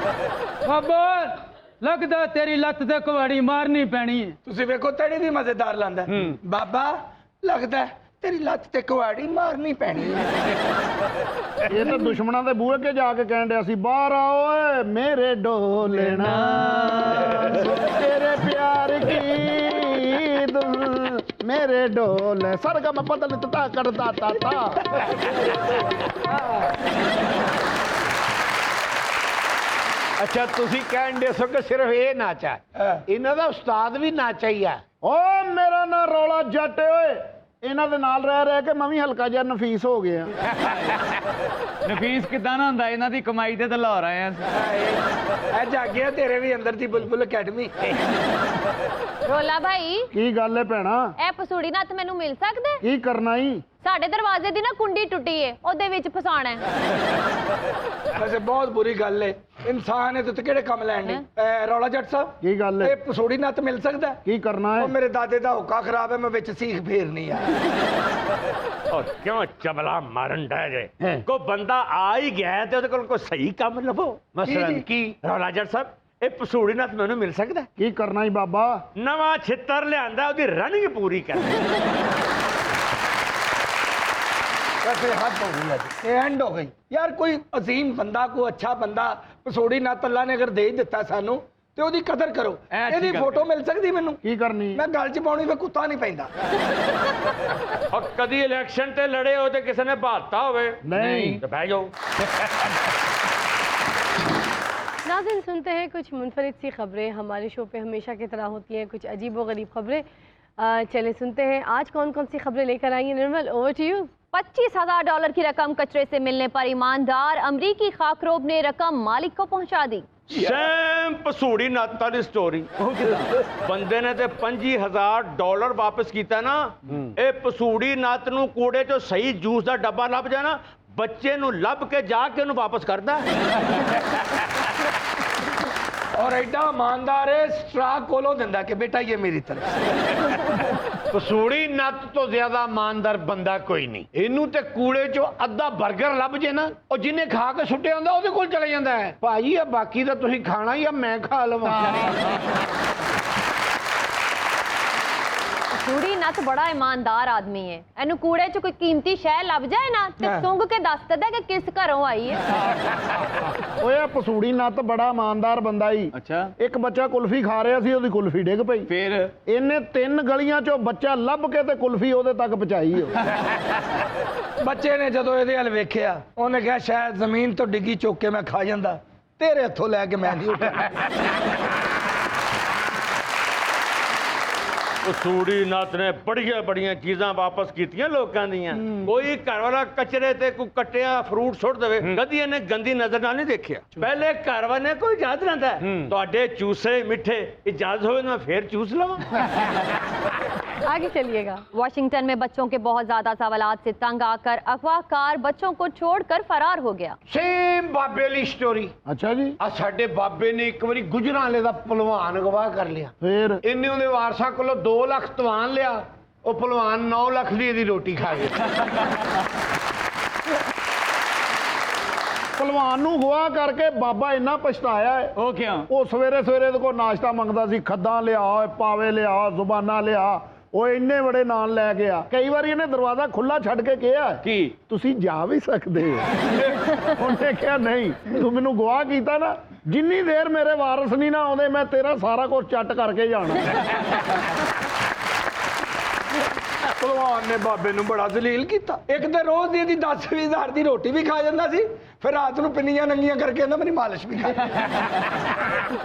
ਬਾਬਾ ਲੱਗਦਾ ਤੇਰੀ ਲੱਤ ਤੇ ਕੁਹਾੜੀ ਮਾਰਨੀ ਪੈਣੀ ਹੈ। ਤੁਸੀਂ ਵੇਖੋ ਤੜੀ ਵੀ ਮਜ਼ੇਦਾਰ ਲਾਂਦਾ। ਬਾਬਾ ਲੱਗਦਾ ਤੇਰੀ ਲੱਤ ਤੇ ਕੁਹਾੜੀ ਮਾਰਨੀ ਪੈਣੀ ਹੈ। ਇਹ ਤਾਂ ਦੁਸ਼ਮਣਾਂ ਦੇ ਬੂਹੇ ਅੱਗੇ ਜਾ ਕੇ ਕਹਿਣ ਡਿਆ ਸੀ, ਬਾਹਰ ਆ ਓਏ ਮੇਰੇ ਡੋਲਣਾ ਤੇਰੇ ਪਿਆਰ ਕੀ ਧੁਨ ਮੇਰੇ ਡੋਲੇ ਸਰਗਾ ਮੈਂ ਬਦਲ ਤਾ ਕਰਦਾ ਤਾ। ਅੱਛਾ ਤੁਸੀਂ ਕਹਿਣ ਦੇ ਸੋ ਕਿ ਸਿਰਫ ਇਹ ਨਾਚ ਹੈ, ਇਹਨਾਂ ਦਾ ਉਸਤਾਦ ਵੀ ਨਾਚਾ ਹੀ ਆ। ਓ ਮੇਰਾ ਨਾਂ ਰੌਲਾ ਜੱਟ ਓਏ, ਇਹਨਾਂ ਦੇ ਨਾਲ ਰਹਿ ਕੇ ਮੈਂ ਵੀ ਹਲਕਾ ਜਿਹਾ ਨਫੀਸ ਹੋ ਗਿਆ। ਨਫੀਸ ਕਿਦਾਂ ਨਾ ਹੁੰਦਾ, ਇਹਨਾਂ ਦੀ ਕਮਾਈ ਤੇ ਤਾਂ ਲਾਹੌਰ ਆਏ ਆ। ਇਹ ਜਾਗਿਆ ਤੇਰੇ ਵੀ ਅੰਦਰ ਦੀ ਬੁਲਬੁਲ ਅਕੈਡਮੀ। ਰੋਲਾ ਭਾਈ ਕੀ ਗੱਲ ਹੈ ਭੈਣਾ? ਇਹ ਪਸੂੜੀ ਨੱਤ ਮੈਨੂੰ ਮਿਲ ਸਕਦੇ? ਕੀ ਕਰਨਾ ਈ? ਸਾਡੇ ਦਰਵਾਜ਼ੇ ਦੀ ਨਾ ਕੁੰਡੀ ਟੁੱਟੀ ਏ, ਉਹਦੇ ਵਿੱਚ ਫਸਾਣਾ ਹੈ। ਵੈਸੇ ਬਹੁਤ ਬੁਰੀ ਗੱਲ ਏ, ਇਨਸਾਨ ਹੈ ਤੇ ਕਿਹੜੇ ਕੰਮ ਲੈਣ ਦੀ। ਰੌਲਾ ਜੱਟ ਸਾਹਿਬ ਕੀ ਗੱਲ ਇਹ ਹੈ? ਪਸੂੜੀ ਨੱਤ ਮਿਲ ਸਕਦਾ? ਕੀ ਕਰਨਾ ਉਹ ਹੈ? ਮੇਰੇ ਦਾਦੇ ਦਾ ਹੁੱਕਾ ਖਰਾਬ ਹੈ, ਮੈਂ ਵਿੱਚ ਸੀਖ ਫੇਰਨੀ ਆ। और क्यों चबला मारन डे जे को बंदा आ ही गया है ते ओदे कोल कोई सही काम लभो मसलन की रौला जट साहब ਇਹ ਪਸੂੜੀ ਨਾਲ ਮੈਨੂੰ ਮਿਲ ਸਕਦਾ ਕੀ ਕਰਨਾ ਹੀ ਬਾਬਾ ਨਵਾਂ ਛਿੱਤਰ ਲਿਆਂਦਾ ਉਹਦੀ ਰਨਿੰਗ ਪੂਰੀ ਕਰਨੀ वैसे हद हो गई आज ये एंड हो गई यार कोई अजीम बंदा को अच्छा बंदा पसोड़ी नात अल्लाह ने अगर दे ही दिता सानू ਤੇ ਉਹਦੀ ਕਦਰ ਕਰੋ ਇਹਦੀ ਫੋਟੋ ਮਿਲ ਸਕਦੀ ਮੈਨੂੰ ਕੀ ਕਰਨੀ ਮੈਂ ਗੱਲ 'ਚ ਪਾਉਣੀ ਫੇ ਕੁੱਤਾ ਨਹੀਂ ਪੈਂਦਾ और कदी इलेक्शन ते लड़े हो ते किसी ने भाता होवे नहीं तो बह जाओ नाज़रीन सुनते हैं कुछ मुनफरिद सी खबरें हमारे शो पे हमेशा की तरह होती हैं कुछ अजीब व गरीब खबरें चले सुनते हैं आज कौन कौन सी खबरें लेकर आई हैं निर्मल ओवर टू यू $25,000 की रकम कचरे से मिलने पर ईमानदार अमरीकी खाकरोब ने रकम मालिक को पहुंचा दी सेम पसूड़ी नाता दी स्टोरी बंदे ने ते $25,000 वापस कीता ना ए पसूड़ी नत नू कूड़े चो सही जूस दा डब्बा लभ जाना बच्चे नू लभ के जाके उन्हें वापस करदा और एडा ईमानदार है स्ट्रा कोलों दिंदा कि बेटा ये मेरी तरफ ਕਸੂੜੀ ਨੱਤ ਤੋਂ ਜ਼ਿਆਦਾ ਇਮਾਨਦਾਰ ਬੰਦਾ ਕੋਈ ਨਹੀਂ ਇਹਨੂੰ ਤੇ ਕੂੜੇ ਚੋਂ ਅੱਧਾ 버ਗਰ ਲੱਭ ਜੇ ਨਾ ਉਹ ਜਿਹਨੇ ਖਾ ਕੇ ਸੁੱਟਿਆ ਹੁੰਦਾ ਉਹਦੇ ਕੋਲ ਚਲੇ ਜਾਂਦਾ ਹੈ ਭਾਈ ਇਹ ਬਾਕੀ ਦਾ ਤੁਸੀਂ ਖਾਣਾ ਜਾਂ ਮੈਂ ਖਾ ਲਵਾਂ कसूड़ी नत बड़ा ईमानदार आदमी है एनू कूड़े च कोई कीमती शै लभ जाए ना ते सुंघ के दस दे कि किस घरों आई है ਓਏ ਪਸੂੜੀ ਨੱਤ ਬੜਾ ਇਮਾਨਦਾਰ ਬੰਦਾ ਹੀ ਅੱਛਾ ਇੱਕ ਬੱਚਾ ਕੁਲਫੀ ਖਾ ਰਿਹਾ ਸੀ ਉਹਦੀ ਕੁਲਫੀ ਡਿੱਗ ਪਈ ਫਿਰ ਇਹਨੇ 3 ਗਲੀਆਂ ਚੋਂ ਬੱਚਾ ਲੱਭ ਕੇ ਤੇ ਕੁਲਫੀ ਉਹਦੇ ਤੱਕ ਪਹੁੰਚਾਈ ਉਹ ਬੱਚੇ ਨੇ ਜਦੋਂ ਇਹਦੇ ਹਲ ਵੇਖਿਆ ਉਹਨੇ ਕਿਹਾ ਸ਼ਾਇਦ ਜ਼ਮੀਨ ਤੋਂ ਡਿੱਗੀ ਚੁੱਕ ਕੇ ਮੈਂ ਖਾ ਜਾਂਦਾ ਤੇਰੇ ਹੱਥੋਂ ਲੈ ਕੇ ਮੈਂ ਨਹੀਂ ਉੱਠਣਾ पसूड़ी नत ने बड़िया बड़िया चीज़ां वापस कीतियां लोकां दियां कोई घर वाला कचरे ते कोई कट्टिया फ्रूट सुट देवे कदी इहने गंदी नजर नाल नहीं देखिया पहले घर वाले कोई इजाजत रहिंदा है तुहाडे चूसे मिठे इजाजत होवे मैं फिर चूस लवां आगे चलिएगा वाशिंगटन में बच्चों के बहुत ज्यादा सवालात से तंग आकर अगवाकार बच्चों को छोड़कर फरार हो गया ਸੇਮ ਬਾਬੇ ਲਈ ਸਟੋਰੀ ਅੱਛਾ ਜੀ ਆ ਸਾਡੇ ਬਾਬੇ ਨੇ ਇੱਕ ਵਾਰੀ ਗੁਜਰਾਂਵਾਲੇ ਦਾ ਪਹਿਲਵਾਨ ਅਗਵਾ ਕਰ ਲਿਆ ਫੇਰ ਇਹਨੇ ਉਹਦੇ ਵਾਰਸਾਂ ਕੋਲੋਂ 2 ਲੱਖ ਤਵਾਨ ਲਿਆ ਉਹ ਪਹਿਲਵਾਨ 9 ਲੱਖ ਦੀ ਇਹਦੀ ਰੋਟੀ ਖਾ ਗਿਆ ਪਹਿਲਵਾਨ ਨੂੰ ਹੁਆ ਕਰਕੇ ਬਾਬਾ ਇੰਨਾ ਪਛਤਾਇਆ ਹੈ ਉਹ ਕਿਉਂ ਉਹ ਸਵੇਰੇ ਸਵੇਰੇ ਇਹਦੇ ਕੋਲ ਨਾਸ਼ਤਾ ਮੰਗਦਾ ਸੀ ਖੱਦਾਂ ਲਿਆ ਪਾਵੇ ਲਿਆ ਜ਼ੁਬਾਨਾਂ ਲਿਆ ਉਹ ਇੰਨੇ ਬੜੇ ਨਾਨ ਲੈ ਗਿਆ ਕਈ ਵਾਰੀ ਇਹਨੇ ਦਰਵਾਜ਼ਾ ਖੁੱਲਾ ਛੱਡ ਕੇ ਕਿਹਾ ਕੀ ਤੁਸੀਂ ਜਾ ਵੀ ਸਕਦੇ ਹੋ ਉਹਨੇ ਕਿਹਾ ਨਹੀਂ ਤੂੰ ਮੈਨੂੰ ਗਵਾਹ ਕੀਤਾ ਨਾ ਜਿੰਨੀ ਦੇਰ ਮੇਰੇ ਵਾਰਸ ਨਹੀਂ ਨਾ ਆਉਂਦੇ ਮੈਂ ਤੇਰਾ ਸਾਰਾ ਕੁਝ ਚੱਟ ਕਰਕੇ ਜਾਣਾ ਭਲਵਾਨ ਨੇ ਬਾਬੇ ਨੂੰ ਬੜਾ ਜ਼ਲੀਲ ਕੀਤਾ ਇੱਕ ਤੇ ਰੋਜ਼ ਦੀ ਇਹਦੀ 10-20 ਹਜ਼ਾਰ ਦੀ ਰੋਟੀ ਵੀ ਖਾ ਜਾਂਦਾ ਸੀ ਫਿਰ ਰਾਤ ਨੂੰ ਪਿੰਨੀਆਂ ਨੰਗੀਆਂ ਕਰਕੇ ਕਹਿੰਦਾ ਮੇਰੀ ਮਾਲਿਸ਼ ਵੀ ਕਰ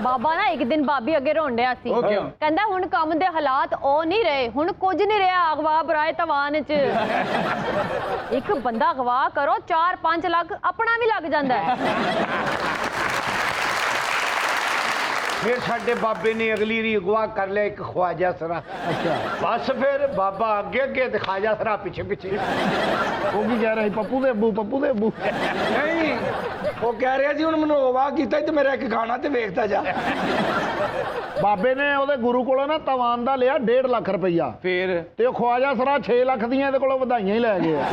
ਬਾਬਾ ਨਾ ਇੱਕ ਦਿਨ ਬਾਬੀ ਅੱਗੇ ਰੋਂਡਿਆ ਸੀ ਉਹ ਕਿਉਂ? ਕਹਿੰਦਾ ਹੁਣ ਕੰਮ ਦੇ ਹਾਲਾਤ ਉਹ ਨਹੀਂ ਰਹੇ ਹੁਣ ਕੁਝ ਨਹੀਂ ਰਿਹਾ ਅਗਵਾ ਬਰਾਏ ਤਵਾਨ ਚ ਇੱਕ ਬੰਦਾ ਅਗਵਾ ਕਰੋ 4-5 ਲੱਖ ਆਪਣਾ ਵੀ ਲੱਗ ਜਾਂਦਾ ਹੈ ਫਿਰ ਸਾਡੇ ਬਾਬੇ ਨੇ ਅਗਲੀ ਰੀ ਅਗਵਾ ਕਰ ਲਿਆ ਇੱਕ ਖਵਾਜਾ ਸਰਾ ਅੱਛਾ ਬਸ ਫਿਰ ਬਾਬਾ ਅੱਗੇ ਅੱਗੇ ਤੇ ਖਾਜਾ ਸਰਾ ਪਿੱਛੇ ਪਿੱਛੇ ਉਹ ਕੀ ਕਹਿ ਰਿਹਾ ਸੀ ਪੱਪੂ ਦੇ ਅੱਬੂ ਨਹੀਂ ਉਹ ਕਹਿ ਰਿਹਾ ਸੀ ਹੁਣ ਮੈਨੂੰ ਅਗਵਾ ਕੀਤਾ ਤੇ ਮੇਰਾ ਇੱਕ ਖਾਣਾ ਤੇ ਵੇਖਦਾ ਜਾ ਬਾਬੇ ਨੇ ਉਹਦੇ ਗੁਰੂ ਕੋਲੋਂ ਨਾ ਤਵਾਨ ਦਾ ਲਿਆ 1.5 ਲੱਖ ਰੁਪਈਆ ਫਿਰ ਤੇ ਉਹ ਖਵਾਜਾ ਸਰਾ 6 ਲੱਖ ਦੀਆਂ ਇਹਦੇ ਕੋਲੋਂ ਵਧਾਈਆਂ ਹੀ ਲੈ ਗਿਆ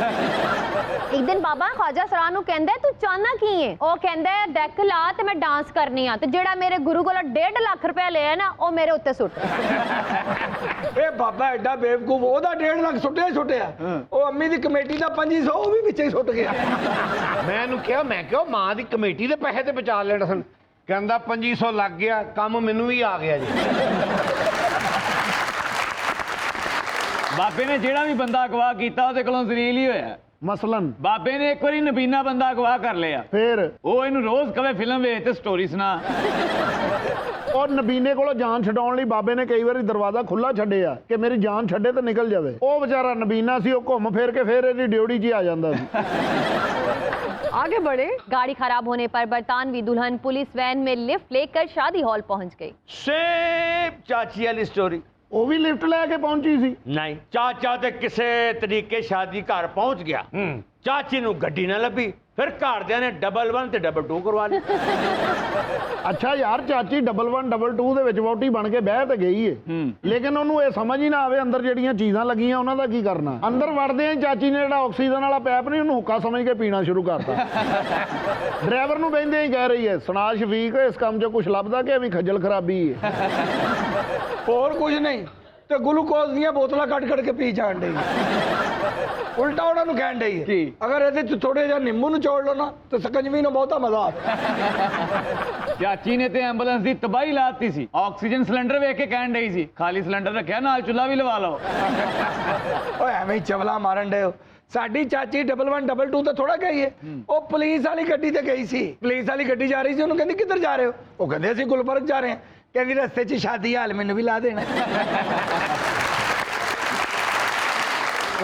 ਇੱਕ ਦਿਨ ਬਾਬਾ ਖਾਜਾ ਸਰਾ ਨੂੰ ਕਹਿੰਦਾ ਤੂੰ ਚਾਹਨਾ ਕੀ ਹੈ ਉਹ ਕਹਿੰਦਾ ਡੈਕ ਲਾ ਤੇ ਮੈਂ ਡਾਂਸ ਕਰਨੀ ਆ ਤੇ ਜਿਹੜਾ ਮੇਰੇ ਗੁਰੂ ਕੋਲ 1.5 ਲੱਖ ਰੁਪਏ ਲਿਆ ਨਾ ਉਹ ਮੇਰੇ ਉੱਤੇ ਸੁੱਟ ਇਹ ਬਾਬਾ ਐਡਾ ਬੇਵਕੂਫ ਉਹਦਾ 1.5 ਲੱਖ ਸੁੱਟਿਆ ਉਹ ਅੰਮੀ ਦੀ ਕਮੇਟੀ ਦਾ 500 ਉਹ ਵੀ ਵਿੱਚੇ ਹੀ ਸੁੱਟ ਗਿਆ ਮੈਂ ਇਹਨੂੰ ਕਿਹਾ ਮਾਂ ਦੀ ਕਮੇਟੀ ਦੇ ਪੈਸੇ ਤੇ ਬਚਾ ਲੈਣ ਸਨ ਕਹਿੰਦਾ 2500 ਲੱਗ ਗਿਆ ਕੰਮ ਮੈਨੂੰ ਵੀ ਆ ਗਿਆ ਜੀ ਬਾਬੇ ਨੇ ਜਿਹੜਾ ਵੀ ਬੰਦਾ ਅਗਵਾ ਕੀਤਾ ਉਹਦੇ ਕੋਲੋਂ ਜ਼ਲੀਲ ਹੀ ਹੋਇਆ ਮਸਲਨ ਬਾਬੇ ਨੇ ਇੱਕ ਵਾਰੀ ਨਬੀਨਾ ਬੰਦਾ ਅਗਵਾ ਕਰ ਲਿਆ ਫੇਰ ਉਹ ਇਹਨੂੰ ਰੋਜ਼ ਕਵੇ ਫਿਲਮ ਵੇਖ ਤੇ ਸਟੋਰੀ ਸੁਣਾ ਔਰ ਨਬੀਨੇ ਕੋਲੋਂ ਜਾਨ ਛਡਾਉਣ ਲਈ ਬਾਬੇ ਨੇ ਕਈ ਵਾਰੀ ਦਰਵਾਜ਼ਾ ਖੁੱਲਾ ਛੱਡਿਆ ਕਿ ਮੇਰੀ ਜਾਨ ਛੱਡੇ ਤੇ ਨਿਕਲ ਜਾਵੇ ਉਹ ਵਿਚਾਰਾ ਨਬੀਨਾ ਸੀ ਉਹ ਘੁੰਮ ਫੇਰ ਕੇ ਫੇਰ ਇਹਦੀ ਡਿਊਟੀ 'ਚ ਹੀ ਆ ਜਾਂਦਾ ਸੀ आगे बढ़े गाड़ी खराब होने पर बरतानवी दुल्हन पुलिस वैन में लिफ्ट लेकर शादी हॉल पहुंच गई सेम चाची वाली स्टोरी ਉਹ ਵੀ ਲਿਫਟ ਲੈ ਕੇ ਪਹੁੰਚੀ ਸੀ? ਨਹੀਂ, ਚਾਚਾ ਤੇ ਕਿਸੇ ਤਰੀਕੇ ਸ਼ਾਦੀ ਘਰ ਪਹੁੰਚ ਗਿਆ। ਚਾਚੀ ਨੂੰ ਗੱਡੀ ਨਾ ਲੱਭੀ, ਫਿਰ ਘਰਦਿਆਂ ਨੇ 11 ਤੇ 22 ਕਰਵਾ ਲਈ। ਅੱਛਾ ਯਾਰ, ਚਾਚੀ 11 22 ਦੇ ਵਿੱਚ ਵਹੁਟੀ ਬਣ ਕੇ ਬਹਿ ਤੇ ਗਈ ਏ, ਲੇਕਿਨ ਉਹਨੂੰ ਇਹ ਸਮਝ ਹੀ ਨਾ ਆਵੇ ਅੰਦਰ ਜਿਹੜੀਆਂ ਚੀਜ਼ਾਂ ਲੱਗੀਆਂ ਉਹਨਾਂ ਦਾ ਕੀ ਕਰਨਾ। ਅੰਦਰ ਵੜਦੇ ਹੀ ਚਾਚੀ ਨੇ ਜਿਹੜਾ ਆਕਸੀਜਨ ਵਾਲਾ ਪੈਪ ਨਹੀਂ ਉਹਨੂੰ ਹੁੱਕਾ ਸਮਝ ਕੇ ਪੀਣਾ ਸ਼ੁਰੂ ਕਰਤਾ। ਡਰਾਈਵਰ ਨੂੰ ਬਹਿੰਦੇ ਹੀ ਕਹਿ ਰਹੀ ਹੈ, ਸੁਣਾ ਸ਼ਫੀਕ, ਇਸ ਕੰਮ 'ਚ ਕੁਝ ਲੱਭਦਾ ਕਿ ਵੀ ਖੱਜਲ ਖਰਾਬੀ ਹੈ? ਹੋਰ ਕੁਝ ਨਹੀਂ ਤੇ ਗਲੂਕੋਜ਼ ਦੀਆਂ ਬੋਤਲਾਂ ਕੱਢ ਕੇ ਪੀ ਜਾਣ ਡਈ। ਉਲਟਾ ਉਹਨਾਂ ਨੂੰ ਕਹਿਣ ਡਈ ਹੈ, ਅਗਰ ਇਹਦੇ ਚ ਥੋੜੇ ਜਿਹਾ ਨਿੰਬੂ ਨਿਚੋੜ ਲਓ ਨਾ ਤੇ ਸਕੰਜਵੀ ਨੂੰ ਬਹੁਤਾ ਮਜ਼ਾ ਆਵੇ। ਚਾਚੀ ਨੇ ਤੇ ਐਂਬੂਲੈਂਸ ਦੀ ਤਬਾਹੀ ਲਾਤੀ ਸੀ। ਆਕਸੀਜਨ ਸਿਲੰਡਰ ਵੇਖ ਕੇ ਕਹਿਣ ਡਈ ਸੀ, ਖਾਲੀ ਸਿਲੰਡਰ ਰੱਖਿਆ, ਨਾਲ ਚੁੱਲ੍ਹਾ ਵੀ ਲਵਾ ਲਓ। ਓਏ ਐਵੇਂ ਹੀ ਚਵਲਾ ਮਾਰਨ ਡਏ ਹੋ। ਸਾਡੀ ਚਾਚੀ 11 22 ਤੇ ਥੋੜਾ ਗਈ ਹੈ, ਉਹ ਪੁਲਿਸ ਵਾਲੀ ਗੱਡੀ ਤੇ ਗਈ ਸੀ। ਪੁਲਿਸ ਵਾਲੀ ਗੱਡੀ ਜਾ ਰਹੀ ਸੀ, ਉਹਨੂੰ ਕਹਿੰਦੀ ਕਿੱਧਰ ਜਾ ਰਹੇ ਹੋ? ਉਹ ਕਹਿੰਦੇ ਅਸੀਂ ਗੁਲਬਰਗ ਜਾ ਰਹੇ ਹਾਂ। ਕਹਿੰਦੀ ਰਸਤੇ 'ਚ ਸ਼ਾਦੀ ਹਾਲ ਮੈਨੂੰ ਵੀ ਲਾ ਦੇਣਾ।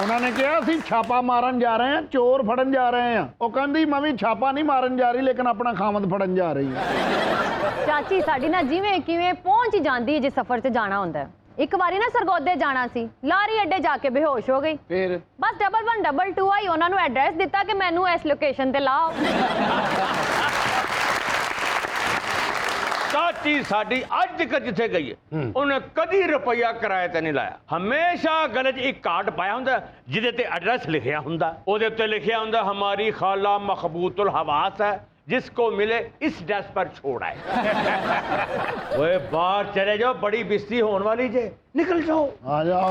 ਉਹਨਾਂ ਨੇ ਕਿਹਾ ਅਸੀਂ ਛਾਪਾ ਮਾਰਨ ਜਾ ਰਹੇ ਹਾਂ, ਚੋਰ ਫੜਨ ਜਾ ਰਹੇ ਹਾਂ। ਉਹ ਕਹਿੰਦੀ ਮੈਂ ਵੀ ਛਾਪਾ ਨਹੀਂ ਮਾਰਨ ਜਾ ਰਹੀ, ਲੇਕਿਨ ਆਪਣਾ ਖਾਮਦ ਫੜਨ ਜਾ ਰਹੀ ਹਾਂ। ਚਾਚੀ ਸਾਡੀ ਨਾ ਜਿਵੇਂ ਕਿਵੇਂ ਪਹੁੰਚ ਹੀ ਜਾਂਦੀ ਹੈ ਜੇ ਸਫ਼ਰ 'ਚ ਜਾਣਾ ਹੁੰਦਾ ਹੈ। ਇੱਕ ਵਾਰੀ ਨਾ ਸਰਗੋਦੇ ਜਾਣਾ ਸੀ, ਲਾਰੀ ਅੱਡੇ ਜਾ ਕੇ ਬੇਹੋਸ਼ ਹੋ ਗਈ। ਫਿਰ ਬਸ 11 22 ਆਈ, ਉਹਨਾਂ ਨੂੰ ਐਡਰੈਸ ਦਿੱਤਾ ਕਿ ਮੈਨੂੰ ਇਸ ਲੋਕੇਸ਼ਨ ਤੇ ਲਾਓ। ਚਾਚੀ ਸਾਡੀ ਅੱਜ ਤੱਕ ਜਿੱਥੇ ਗਈ ਹੈ ਉਹਨੇ ਕਦੀ ਰੁਪਈਆ ਕਿਰਾਏ ਤੇ ਨਹੀਂ ਲਾਇਆ। ਹਮੇਸ਼ਾ ਗਲੇ 'ਚ ਇੱਕ ਕਾਰਡ ਪਾਇਆ ਹੁੰਦਾ ਜਿਹਦੇ ਤੇ ਐਡਰੈਸ ਲਿਖਿਆ ਹੁੰਦਾ। ਉਹਦੇ ਉੱਤੇ ਲਿਖਿਆ ਹੁੰਦਾ ਹਮਾਰੀ ਖਾਲਾ ਮਖਬੂਤੁਲ ਹਵਾਸ ਹੈ, जिसको मिले इस डेस्क पर छोड़ आए। ओए बाहर चले जाओ, बड़ी बिस्ती होने वाली जे, निकल जाओ। आ जाओ।